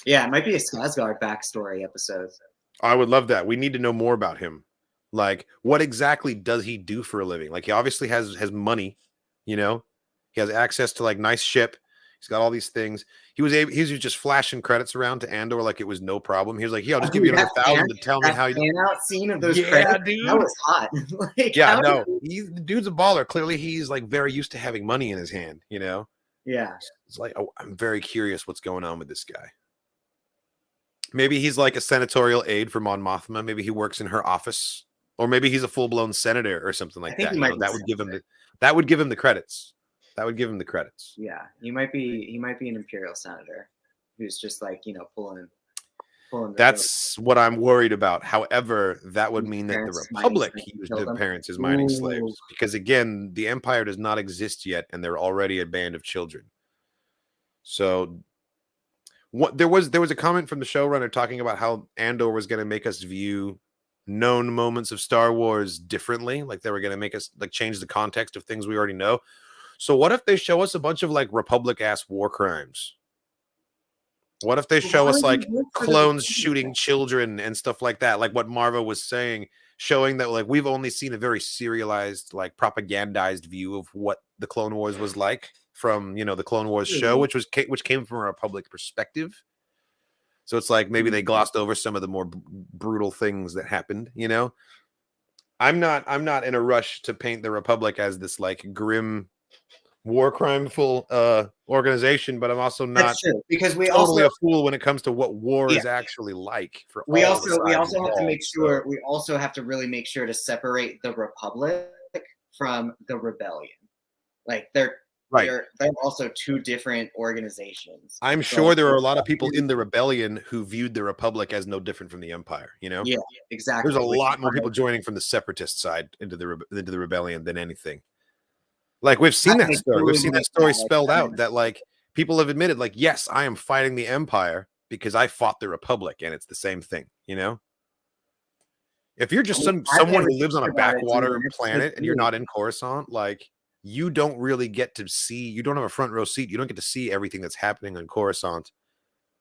Yeah, it might be a Skarsgård backstory episode. I would love that. We need to know more about him. Like, what exactly does he do for a living? Like, he obviously has money, He has access to like nice ship. He's got all these things. He was just flashing credits around to Andor like it was no problem. He was like, "I'll just give you another 1,000 to tell me how you." Fan out scene of those credits, dude. That was hot. The dude's a baller. Clearly, he's like very used to having money in his hand. Yeah. It's like, I'm very curious what's going on with this guy. Maybe he's like a senatorial aide for Mon Mothma. Maybe he works in her office, or maybe he's a full-blown senator or something like that. That would give him the credits. That would give him the credits. Yeah, he might be an Imperial senator who's just like pulling. That's what I'm worried about. However, that would mean that the Republic used their parents as mining slaves, because again, the Empire does not exist yet, and they're already a band of children. So. There was a comment from the showrunner talking about how Andor was going to make us view known moments of Star Wars differently, like they were going to make us like change the context of things we already know. So what if they show us a bunch of like Republic ass war crimes? What if they show us like clones shooting children and stuff like that, like what Marva was saying, showing that like we've only seen a very serialized, like propagandized view of what the Clone Wars was like from the Clone Wars show, which came from a Republic perspective. So it's like maybe they glossed over some of the more brutal things that happened. I'm not in a rush to paint the Republic as this like grim war crime-ful organization, but I'm also not because we totally a fool when it comes to what war is actually like. We also have to make sure. We also have to really make sure to separate the Republic from the Rebellion. Like they're also two different organizations. I'm sure there are a lot of people in the Rebellion who viewed the Republic as no different from the Empire. Yeah, exactly. There's a lot more people joining from the Separatist side into the Rebellion than anything. Like we've seen that story. We've seen that story spelled out. That like people have admitted, like, yes, I am fighting the Empire because I fought the Republic, and it's the same thing. If you're just someone who lives on a backwater planet and you're not in Coruscant, like. You don't really get to see, you don't have a front row seat. You don't get to see everything that's happening on Coruscant.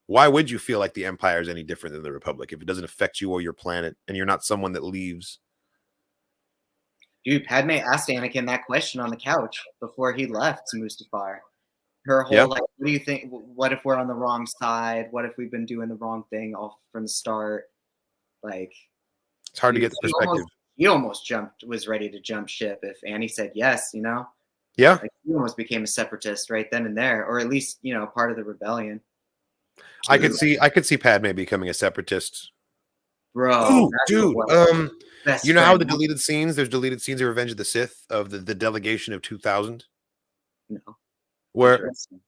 Why would you feel like the Empire is any different than the Republic if it doesn't affect you or your planet and you're not someone that leaves? Dude, Padme asked Anakin that question on the couch before he left to Mustafar. Her whole like, what do you think? What if we're on the wrong side? What if we've been doing the wrong thing all from the start? Like, it's hard to get the perspective. He almost was ready to jump ship if Annie said yes, Yeah. Like he almost became a separatist right then and there, or at least, part of the rebellion. I could see Padme becoming a separatist Bro, Ooh, that's dude. best You know how friend. the deleted scenes? There's deleted scenes of Revenge of the Sith of the delegation of 2000, No. where Interesting.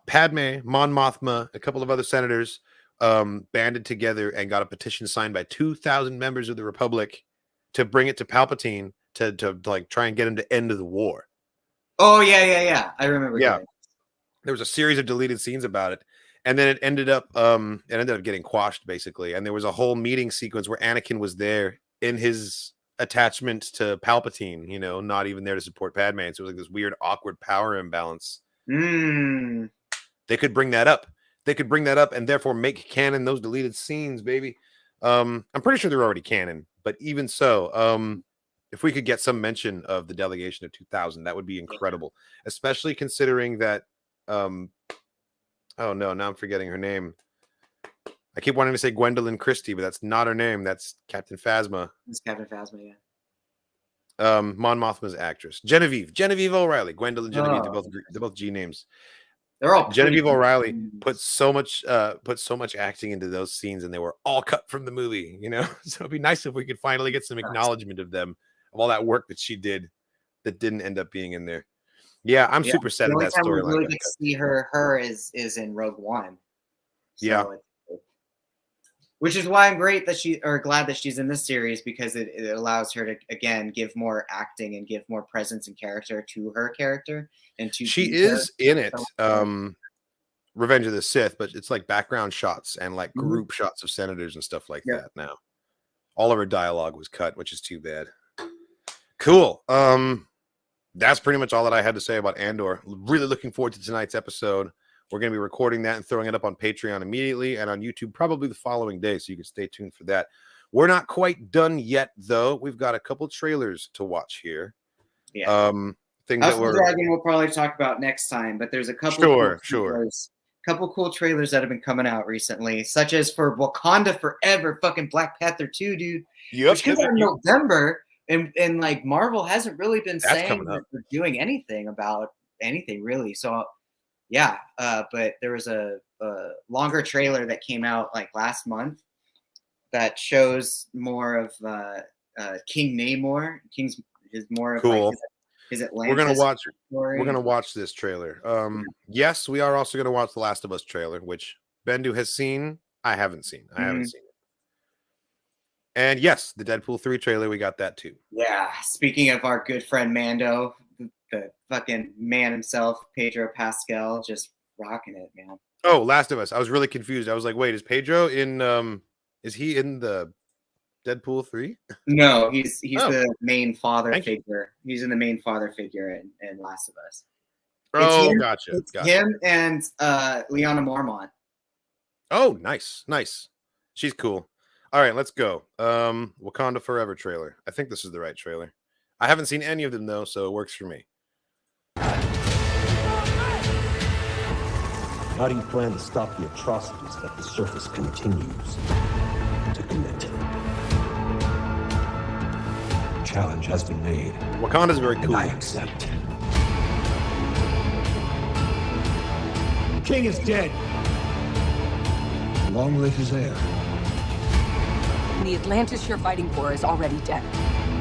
Padme, Mon Mothma, a couple of other senators banded together and got a petition signed by 2,000 members of the Republic to bring it to Palpatine to like try and get him to end the war. Oh yeah. I remember. Yeah, there was a series of deleted scenes about it, and then it ended up getting quashed basically. And there was a whole meeting sequence where Anakin was there in his attachment to Palpatine, you know, not even there to support Padme. And so it was like this weird, awkward power imbalance. They could bring that up. They could bring that up and therefore make canon those deleted scenes, baby. I'm pretty sure they're already canon, but even so, if we could get some mention of the delegation of 2000, that would be incredible, especially considering that. Oh no, now I'm forgetting her name. I keep wanting to say Gwendolyn Christie, but that's not her name. That's Captain Phasma. It's Captain Phasma, yeah. Mon Mothma's actress, Genevieve O'Reilly, Gwendolyn Genevieve. They're both G names. They're all Genevieve O'Reilly put so much acting into those scenes, and they were all cut from the movie, you know. So it'd be nice if we could finally get some acknowledgement of them, of all that work that she did that didn't end up being in there. Yeah, I'm super sad at that storyline. The only time we really get to see her is in Rogue One. So yeah. Which is why I'm glad that she's in this series, because it allows her to again give more acting and give more presence and character to her character. And she is in it, Revenge of the Sith, but it's like background shots and like group shots of senators and stuff like that now. All of her dialogue was cut, which is too bad. Cool. That's pretty much all that I had to say about Andor. Really looking forward to tonight's episode. We're going to be recording that and throwing it up on Patreon immediately and on YouTube probably the following day, so you can stay tuned for that. We're not quite done yet, though. We've got a couple trailers to watch here. Yeah. Things House that of the Dragon we'll probably talk about next time, but there's a couple couple cool trailers that have been coming out recently, such as for Wakanda Forever, fucking Black Panther 2, dude. Which comes out in November, and like Marvel hasn't really been saying that they're doing anything about anything really. So yeah, but there was a longer trailer that came out like last month that shows more of King Namor. Is more of cool. Like his Atlantis. We're gonna watch this trailer. Yes, we are also gonna watch the Last of Us trailer, which Bendu has seen. I haven't seen. I haven't seen it. And yes, the Deadpool 3 trailer, we got that too. Yeah. Speaking of our good friend Mando, the fucking man himself, Pedro Pascal, just rocking it, man. Oh, Last of Us. I was really confused. I was like, wait, is Pedro in is he in the Deadpool 3? No, he's the main father figure. He's in the main father figure in Last of Us. Gotcha. Him and Lyanna Mormont. Oh, nice. She's cool. All right, let's go. Wakanda Forever trailer. I think this is the right trailer. I haven't seen any of them though, so it works for me. How do you plan to stop the atrocities that the surface continues to commit? Challenge has been made. Wakanda's very cool. And I accept. King is dead. Long live his heir. The Atlantis you're fighting for is already dead.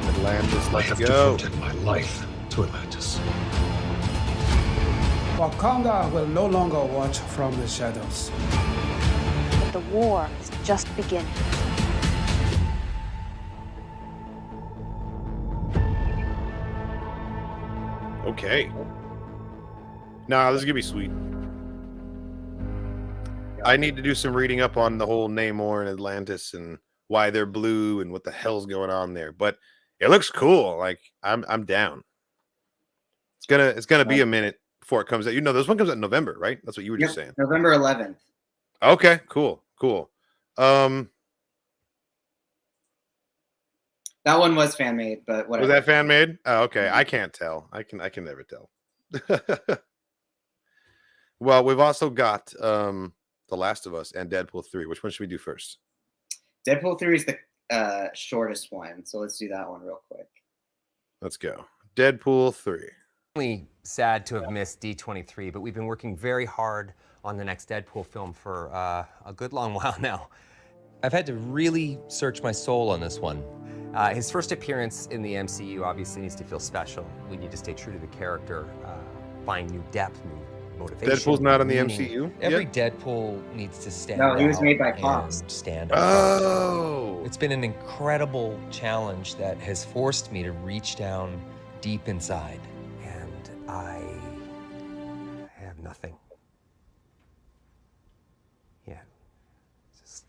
Atlantis, let's to protect my life to Atlantis. Wakanda will no longer watch from the shadows. But the war is just beginning. Okay. Nah, this is gonna be sweet. I need to do some reading up on the whole Namor and Atlantis and why they're blue and what the hell's going on there. But it looks cool. Like I'm down. It's gonna be a minute before it comes out. You know, this one comes out in November, right? That's what you were just saying. November 11th. Okay, cool. That one was fan made, but whatever. Was that fan made? Oh, okay. I can't tell. I can never tell. Well, we've also got The Last of Us and Deadpool 3. Which one should we do first? Deadpool 3 is the shortest one, so let's do that one real quick. Let's go. Deadpool 3. Really sad to have missed D23, but we've been working very hard on the next Deadpool film for a good long while now. I've had to really search my soul on this one. His first appearance in the MCU obviously needs to feel special. We need to stay true to the character, find new depth, new motivation. Deadpool's not in the meaning. MCU. Every yet? Deadpool needs to stand out. No, he was made by and Fox. stand out. Oh, It's been an incredible challenge that has forced me to reach down deep inside. And I have nothing. Yeah. It's just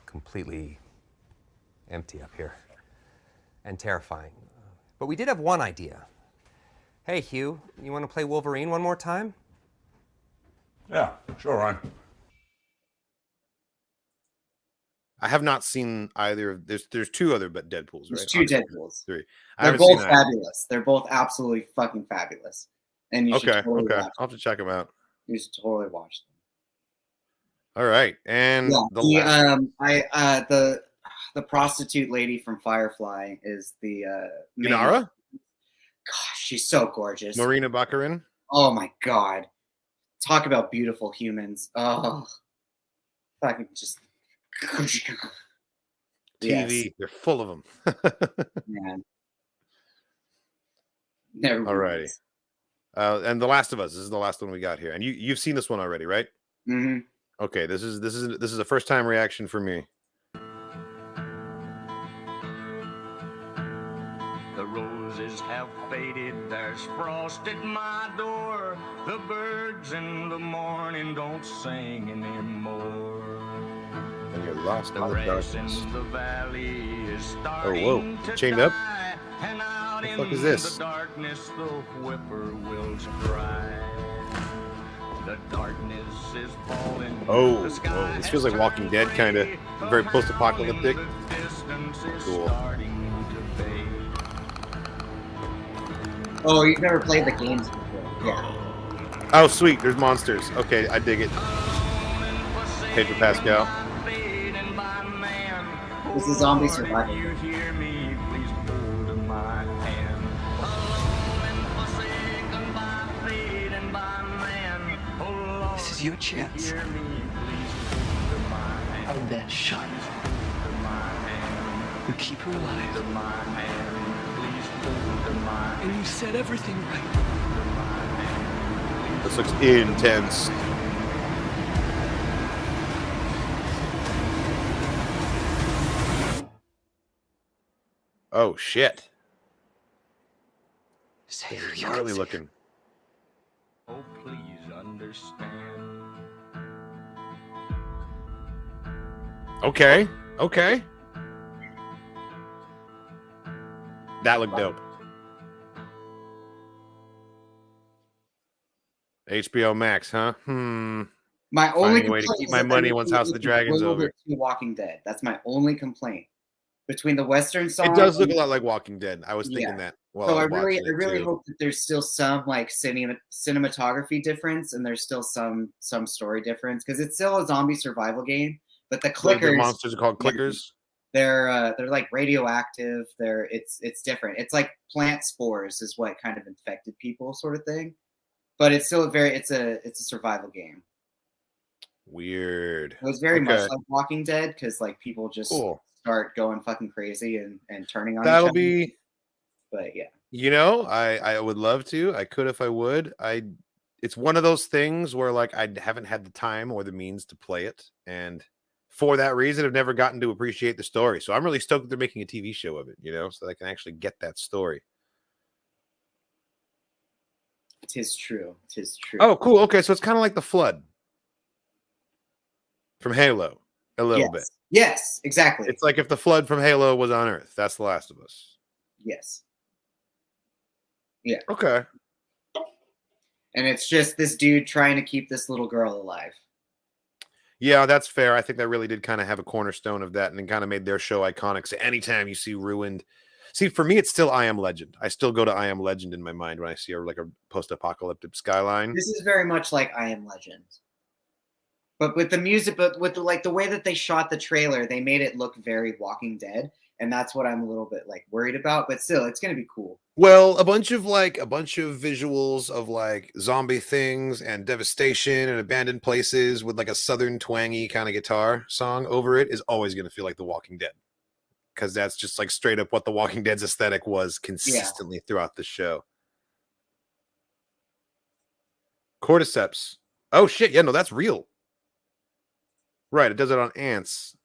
completely empty up here. And terrifying. But we did have one idea. Hey, Hugh, you want to play Wolverine one more time? Yeah, sure, Ryan. I have not seen either of there's two other but Deadpools, right? There's two Deadpools. Three. They're both fabulous. They're both absolutely fucking fabulous. And you should totally watch them. I'll have to check them out. You should totally watch them. All right, and the prostitute lady from Firefly is the Inara? Gosh, she's so gorgeous. Marina Baccarin. Oh my god. Talk about beautiful humans. Oh, fucking just TV. Yes. They're full of them. Man. Never. All righty. And The Last of Us. This is the last one we got here, and you've seen this one already, right? Mm-hmm. Okay, this is a first time reaction for me. The roses have faded, there's frost at my door. The birds in the morning don't sing anymore. And you're lost The in the grass darkness. in the valley is starting to Chained up? die, and out The in fuck is this? the darkness the whippoorwills cry. The darkness is falling. Oh, the sky this feels like Walking Dead, kind of very post-apocalyptic. Cool. Oh, you've never played the games before. Yeah. Oh, sweet. There's monsters. Okay, I dig it. Pedro Pascal. This is zombie survival. This is your chance. Our best shot. You keep her alive. And you set everything right. This looks intense. Oh shit. Say It's gnarly looking. Oh, please understand. Okay. Okay. That looked dope. HBO Max, huh? My only way to keep my money once House of the Dragon's over. Walking Dead. That's my only complaint. Between the Western song, It does look a lot like Walking Dead. I was thinking that. Well, so I really hope that there's still some like cinematography difference, and there's still some story difference, because it's still a zombie survival game. But the clickers, the monsters are called clickers. They're like radioactive. It's different. It's like plant spores is what kind of infected people, sort of thing. But it's still it's a survival game. Weird. It was very much like Walking Dead, because like people just start going fucking crazy and turning on. That'll be. But yeah, you know, I would love to. I could if I would. It's one of those things where like I haven't had the time or the means to play it, and for that reason, I've never gotten to appreciate the story. So I'm really stoked that they're making a TV show of it. You know, so that I can actually get that story. Tis true. Tis true. Oh, cool. Okay, so it's kind of like the Flood from Halo, a little bit. Yes, exactly. It's like if the Flood from Halo was on Earth. That's The Last of Us. Yes. Yeah. Okay. And it's just this dude trying to keep this little girl alive. Yeah, that's fair. I think that really did kind of have a cornerstone of that, and then kind of made their show iconic. So anytime you see ruined, for me, it's still I Am Legend. I still go to I Am Legend in my mind when I see a post-apocalyptic skyline. This is very much like I Am Legend, but with the music, but with the way that they shot the trailer, they made it look very Walking Dead, and that's what I'm a little bit like worried about. But still, it's gonna be cool. Well, a bunch of visuals of like zombie things and devastation and abandoned places with like a southern twangy kind of guitar song over it is always going to feel like The Walking Dead, because that's just like straight up what The Walking Dead's aesthetic was consistently throughout the show. Cordyceps. Oh shit, yeah, no, that's real. Right, it does it on ants.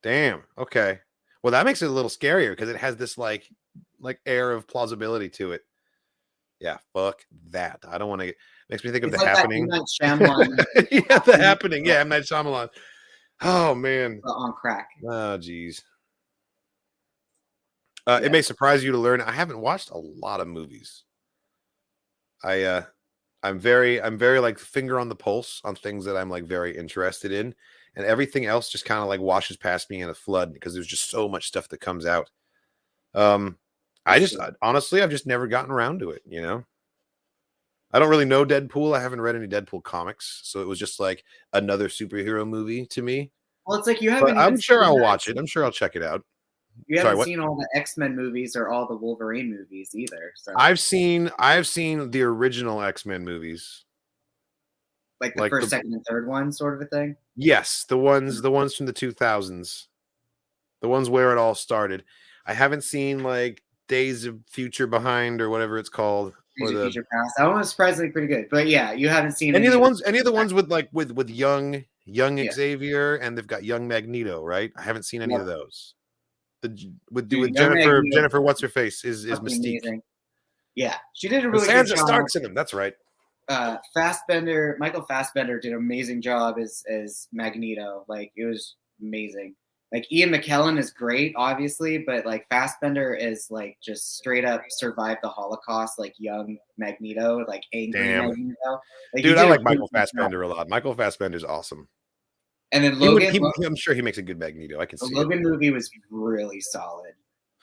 Damn. Okay. Well, that makes it a little scarier because it has this like air of plausibility to it. Yeah, fuck that. I don't want to. Makes me think of It's The like Happening. That M. Night Shyamalan. Yeah, The Happening. Yeah, M. Night Shyamalan. Oh man. On crack. Oh geez. It may surprise you to learn I haven't watched a lot of movies. I'm very like finger on the pulse on things that I'm like very interested in, and everything else just kind of like washes past me in a flood because there's just so much stuff that comes out. Honestly, I've just never gotten around to it, you know. I don't really know Deadpool. I haven't read any Deadpool comics, so it was just like another superhero movie to me. Well, it's like you haven't. I'm sure I'll watch it. I'm sure I'll check it out. You haven't seen all the X-Men movies or all the Wolverine movies either. So I've seen the original X-Men movies, like the first, second, and third one, sort of a thing. Yes, the ones from the 2000s, the ones where it all started. I haven't seen like Days of Future Behind or whatever it's called. Days of Future Past. That one was surprisingly pretty good. But yeah, you haven't seen any of the ones with like with young Xavier, and they've got young Magneto, right? I haven't seen any of those. With Jennifer, what's her face is Mystique. Amazing. Yeah, she did a really good job. Sansa Stark's in them. That's right. Michael Fassbender did an amazing job as Magneto. Like, it was amazing. Like, Ian McKellen is great, obviously, but like Fassbender is like just straight up survived the Holocaust, like young Magneto, like angry Magneto. Like, dude, I like Michael Fassbender a lot. Michael Fassbender's awesome. And then Logan, I'm sure he makes a good Magneto. I can see the Logan movie was really solid.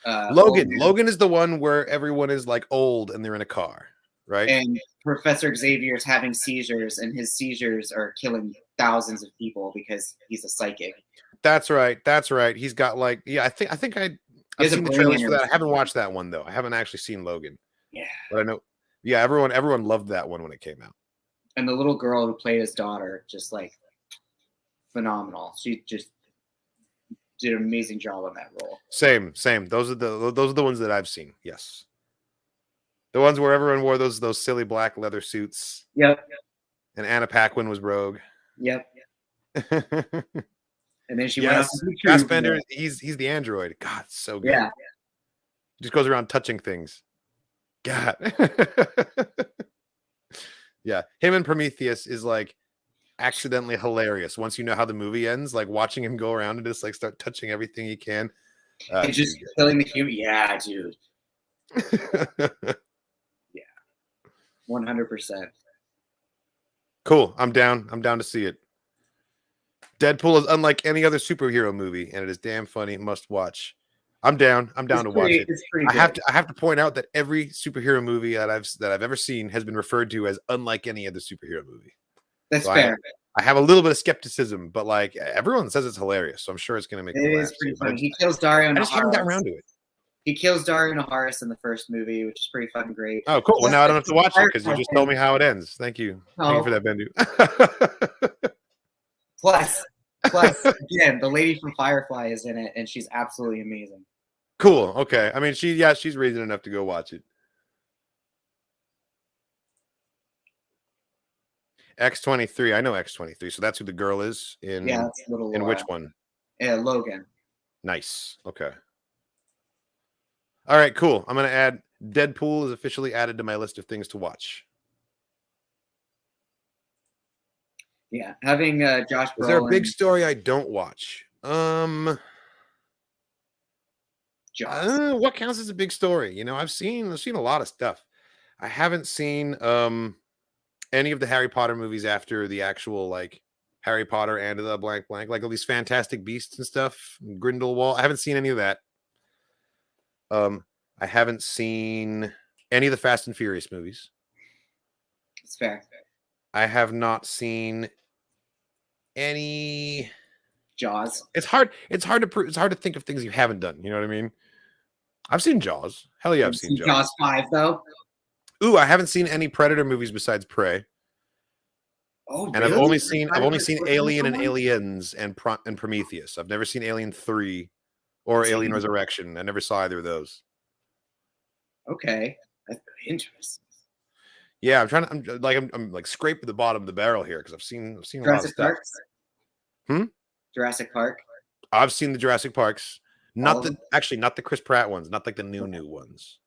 Logan is the one where everyone is like old and they're in a car, right? And Professor Xavier's having seizures, and his seizures are killing thousands of people because he's a psychic. That's right. He's got like, yeah, I think I've seen the trailers for that. I haven't watched that one though. I haven't actually seen Logan. Yeah, but I know. Yeah, everyone loved that one when it came out. And the little girl who played his daughter, just like phenomenal. She just did an amazing job on that role. Same. Those are the ones that I've seen. Yes, the ones where everyone wore those silly black leather suits. Yep. And Anna Paquin was Rogue. Yep. And then she went. Fassbender, he's the android. God, so good. Yeah. Just goes around touching things. God. Yeah, him and Prometheus is like accidentally hilarious once you know how the movie ends, like watching him go around and just like start touching everything he can and just killing the human. Yeah, dude. Yeah, 100%. Cool. I'm down to see it. Deadpool is unlike any other superhero movie, and it is damn funny. Must watch. I'm down to watch it. I have to point out that every superhero movie that I've ever seen has been referred to as unlike any other superhero movie. That's fair. I have a little bit of skepticism, but like everyone says it's hilarious, so I'm sure it's going to make it is pretty funny. He kills Dario. I just haven't gotten around to it. He kills Dario Naharis in the first movie, which is pretty fucking great. Oh, cool. Well, now I don't have to watch it because you just told me how it ends. Thank you. Thank you for that, Bendu. Plus, again, the lady from Firefly is in it, and she's absolutely amazing. Cool. Okay. I mean, she's reason enough to go watch it. X-23. I know X-23. So that's who the girl is in. Yeah, that's in which one? Yeah, Logan. Nice. Okay. All right. Cool. I'm gonna add Deadpool is officially added to my list of things to watch. Yeah, having Josh Brolin. Is there a big story I don't watch? What counts as a big story? You know, I've seen a lot of stuff. I haven't seen any of the Harry Potter movies after the actual like Harry Potter and the blank like all these Fantastic Beasts and stuff, Grindelwald. I haven't seen any of that. I haven't seen any of the Fast and Furious movies. It's fair. I have not seen any Jaws. It's hard to think of things you haven't done. You know what I mean? I've seen Jaws. Hell yeah, I've seen Jaws. Jaws 5 though. Ooh, I haven't seen any Predator movies besides Prey. Oh, and really? I've only seen Alien and Aliens and Prometheus. I've never seen Alien 3 or Alien Resurrection. I never saw either of those. Okay, that's interesting. Yeah, I'm like scraping the bottom of the barrel here because I've seen a lot of stuff. Jurassic Park. I've seen the Jurassic Parks. Not the Chris Pratt ones, not like the new ones.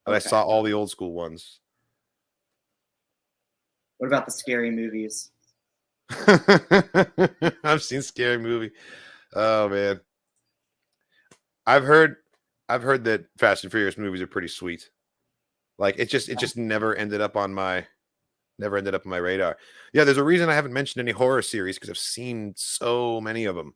But I saw all the old school ones. What about the scary movies? I've seen Scary Movie. Oh man. I've heard that Fast and Furious movies are pretty sweet. Like it just never ended up on my radar. Yeah, there's a reason I haven't mentioned any horror series because I've seen so many of them.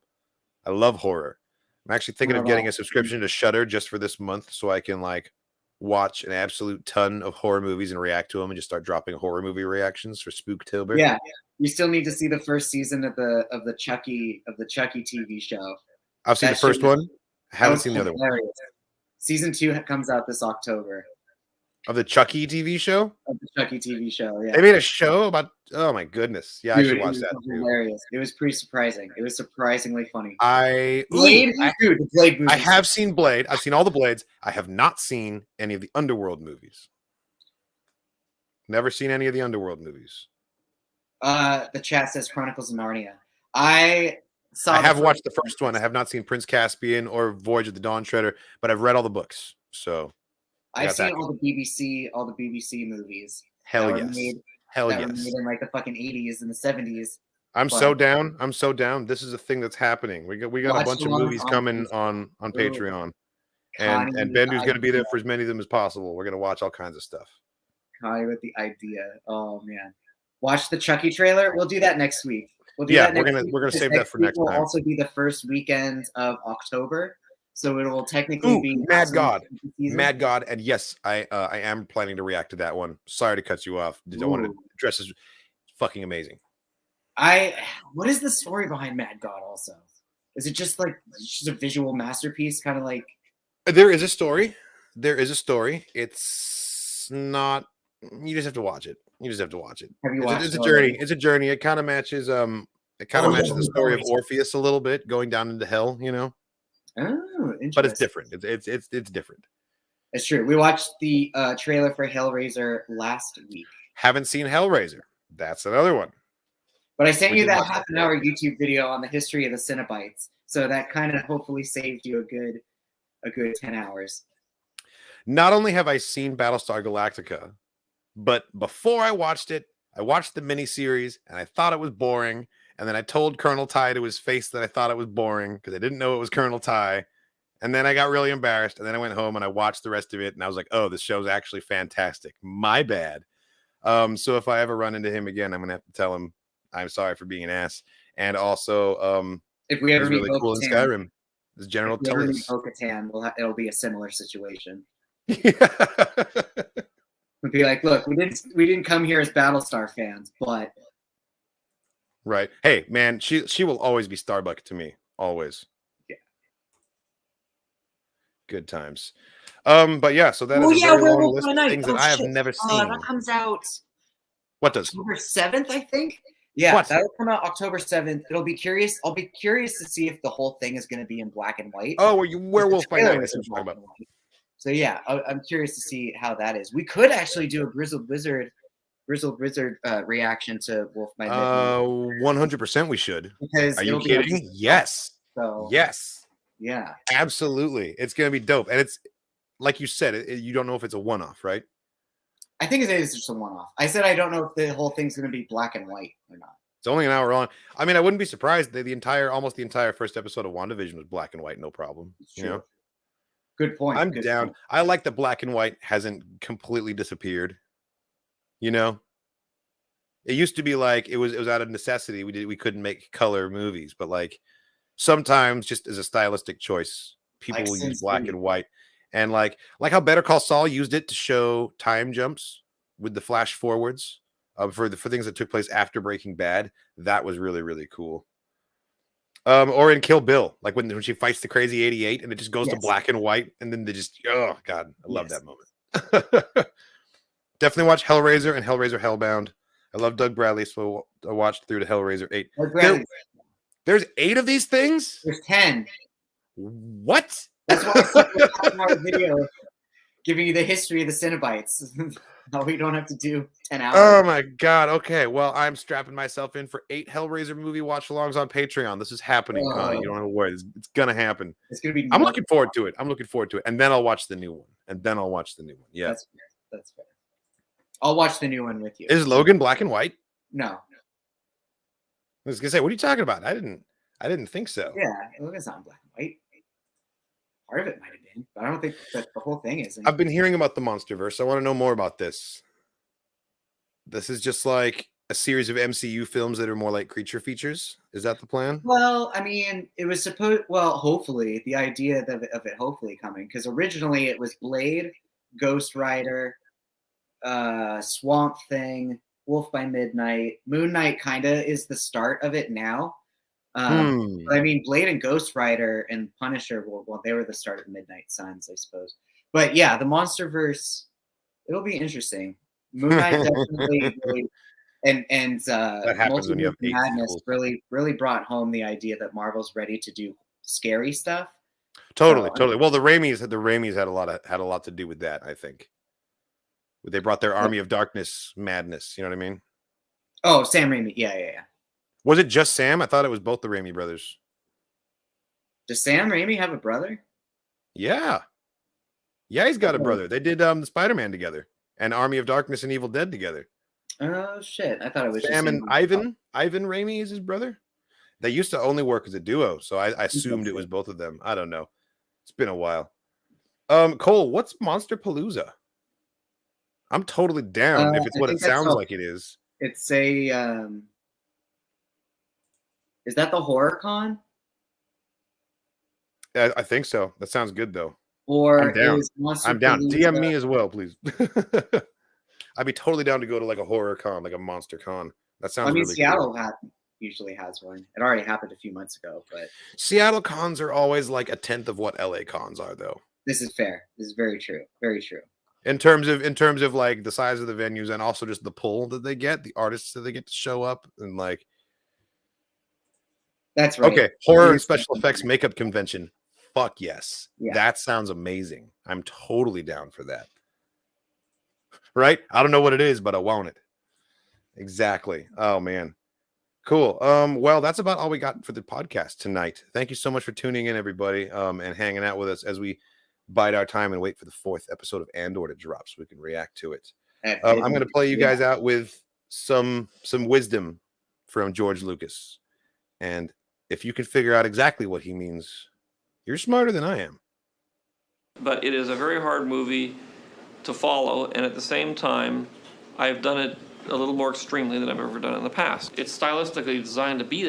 I love horror. I'm actually thinking of getting a subscription to Shudder just for this month so I can like watch an absolute ton of horror movies and react to them and just start dropping horror movie reactions for Spooktober. Yeah, you still need to see the first season of the Chucky TV show. I've seen the first one. I haven't seen the other one. Season 2 comes out this October. Of the Chucky TV show? Of the Chucky TV show, yeah. They made a show about, oh my goodness. Yeah, dude, I should watch that too. Hilarious. It was pretty surprising. It was surprisingly funny. The Blade movie. I have seen Blade. I've seen all the Blades. I have not seen any of the Underworld movies. Never seen any of the Underworld movies. The chat says Chronicles of Narnia. I have watched the first one. I have not seen Prince Caspian or Voyage of the Dawn Treader, but I've read all the books. So I've seen all the BBC movies. Hell yes. Were made in like the fucking 80s and the 70s. I'm so down. This is a thing that's happening. We got a bunch of movies coming on Patreon. And Bendu's going to be there for as many of them as possible. We're going to watch all kinds of stuff. Connie with the idea. Oh man. Watch the Chucky trailer. We'll do that next week. We're gonna save that for next time. Will also be the first weekend of October. So it will technically be Mad God, and yes, I am planning to react to that one. Sorry to cut you off. I wanted to address this. Fucking amazing. What is the story behind Mad God? Also, is it just a visual masterpiece? Kind of like there is a story. It's not. You just have to watch it. Have you watched It's a journey. It's a journey. It kind of matches. It kind of matches the story of Orpheus a little bit, going down into hell. You know. Oh, interesting. But it's different. It's different. It's true. We watched the trailer for Hellraiser last week. Haven't seen Hellraiser. That's another one. But I sent you that half-an-hour YouTube video on the history of the Cenobites, so that kind of hopefully saved you a good 10 hours. Not only have I seen Battlestar Galactica, but before I watched it, I watched the miniseries and I thought it was boring. And then I told Colonel Ty to his face that I thought it was boring because I didn't know it was Colonel Ty. And then I got really embarrassed. And then I went home and I watched the rest of it. And I was like, oh, this show's actually fantastic. My bad. So if I ever run into him again, I'm going to have to tell him I'm sorry for being an ass. And also, if we ever meet really cool in Skyrim, this General Tullis. It'll be a similar situation. We'd be like, look, we didn't come here as Battlestar fans, but right. Hey, man, she will always be Starbuck to me. Always. Yeah. Good times. But yeah, so that is a very long list of things that I have never seen. That comes out. What does? October 7th, I think. Yeah, that'll come out October 7th. I'll be curious to see if the whole thing is going to be in black and white. Oh, Werewolf by Night is what I'm talking about. So yeah, I'm curious to see how that is. We could actually do a Grizzled Wizard reaction to Wolf by Night. 100% we should. Because are you kidding? Yes. So yes. Yeah. Absolutely. It's gonna be dope, and it's like you said. You don't know if it's a one-off, right? I think it is just a one-off. I said I don't know if the whole thing's gonna be black and white or not. It's only an hour long. I mean, I wouldn't be surprised that almost the entire first episode of WandaVision was black and white, no problem. You know. Good point. I'm down. Point. I like that black and white hasn't completely disappeared. You know, it used to be like it was out of necessity. We couldn't make color movies, but like sometimes just as a stylistic choice, people will use black and white. And like how Better Call Saul used it to show time jumps with the flash forwards for things that took place after Breaking Bad. That was really, really cool. Or in Kill Bill, like when she fights the crazy 88 and it just goes to Yes. black and white, and then they just, oh god, I love Yes. that moment. Definitely watch Hellraiser and Hellraiser Hellbound. I love Doug Bradley, so I watched through to Hellraiser 8. There's 8 of these things? There's 10. What? That's why I sent you a 5-hour video giving you the history of the Cenobites. No, we don't have to do 10 hours. Oh my god. Okay. Well, I'm strapping myself in for 8 Hellraiser movie watch alongs on Patreon. This is happening, Connie. You don't have to worry. It's gonna happen. It's gonna be. I'm looking forward to it. And then I'll watch the new one. Yeah. That's fair. That's fair. I'll watch the new one with you. Is Logan black and white? No. I was gonna say, what are you talking about? I didn't think so. Yeah, Logan's not black and white. Part of it might have been, but I don't think that the whole thing is. I've been hearing about the MonsterVerse. I want to know more about this. This is just like a series of MCU films that are more like creature features. Is that the plan? Well, I mean, it was supposed. Well, hopefully, the idea of it hopefully coming, because originally it was Blade, Ghost Rider, Swamp Thing, Wolf by Midnight, Moon Knight. Kind of is the start of it now. But I mean, Blade and Ghost Rider and Punisher, well, they were the start of Midnight Suns, I suppose. But yeah, the MonsterVerse, it'll be interesting. Moon Knight definitely really, and that happens when you have 8 Madness sequels. really brought home the idea that Marvel's ready to do scary stuff. Totally. Well, the Raimis had a lot to do with that, I think. They brought their Army of Darkness madness. You know what I mean? Oh, Sam Raimi. Yeah. Was it just Sam? I thought it was both the Raimi brothers. Does Sam Raimi have a brother? Yeah. Yeah, he's got a brother. They did the Spider-Man together and Army of Darkness and Evil Dead together. Oh, shit. I thought it was Sam just and Ivan. Ivan Raimi is his brother. They used to only work as a duo, so I assumed it was both of them. I don't know. It's been a while. Cole, what's Monsterpalooza? I'm totally down if it's what it sounds like it is. It's a... Is that the Horror Con? I think so. That sounds good though. Or I'm down. I'm down. Palooza... DM me as well, please. I'd be totally down to go to like a horror con, like a monster con. That sounds. Really Seattle cool. usually has one. It already happened a few months ago, but Seattle cons are always like a tenth of what LA cons are, though. This is fair. This is very true. Very true. In terms of like the size of the venues and also just the pull that they get, the artists that they get to show up and like. That's right. Okay, horror and special effects makeup convention. Fuck yes. Yeah. That sounds amazing. I'm totally down for that. Right? I don't know what it is, but I want it. Exactly. Oh man. Cool. Well, that's about all we got for the podcast tonight. Thank you so much for tuning in, everybody, and hanging out with us as we bide our time and wait for the 4th episode of Andor to drop so we can react to it. I'm going to play you guys out with some wisdom from George Lucas. And if you can figure out exactly what he means, you're smarter than I am. But it is a very hard movie to follow, and at the same time, I've done it a little more extremely than I've ever done in the past. It's stylistically designed to be that.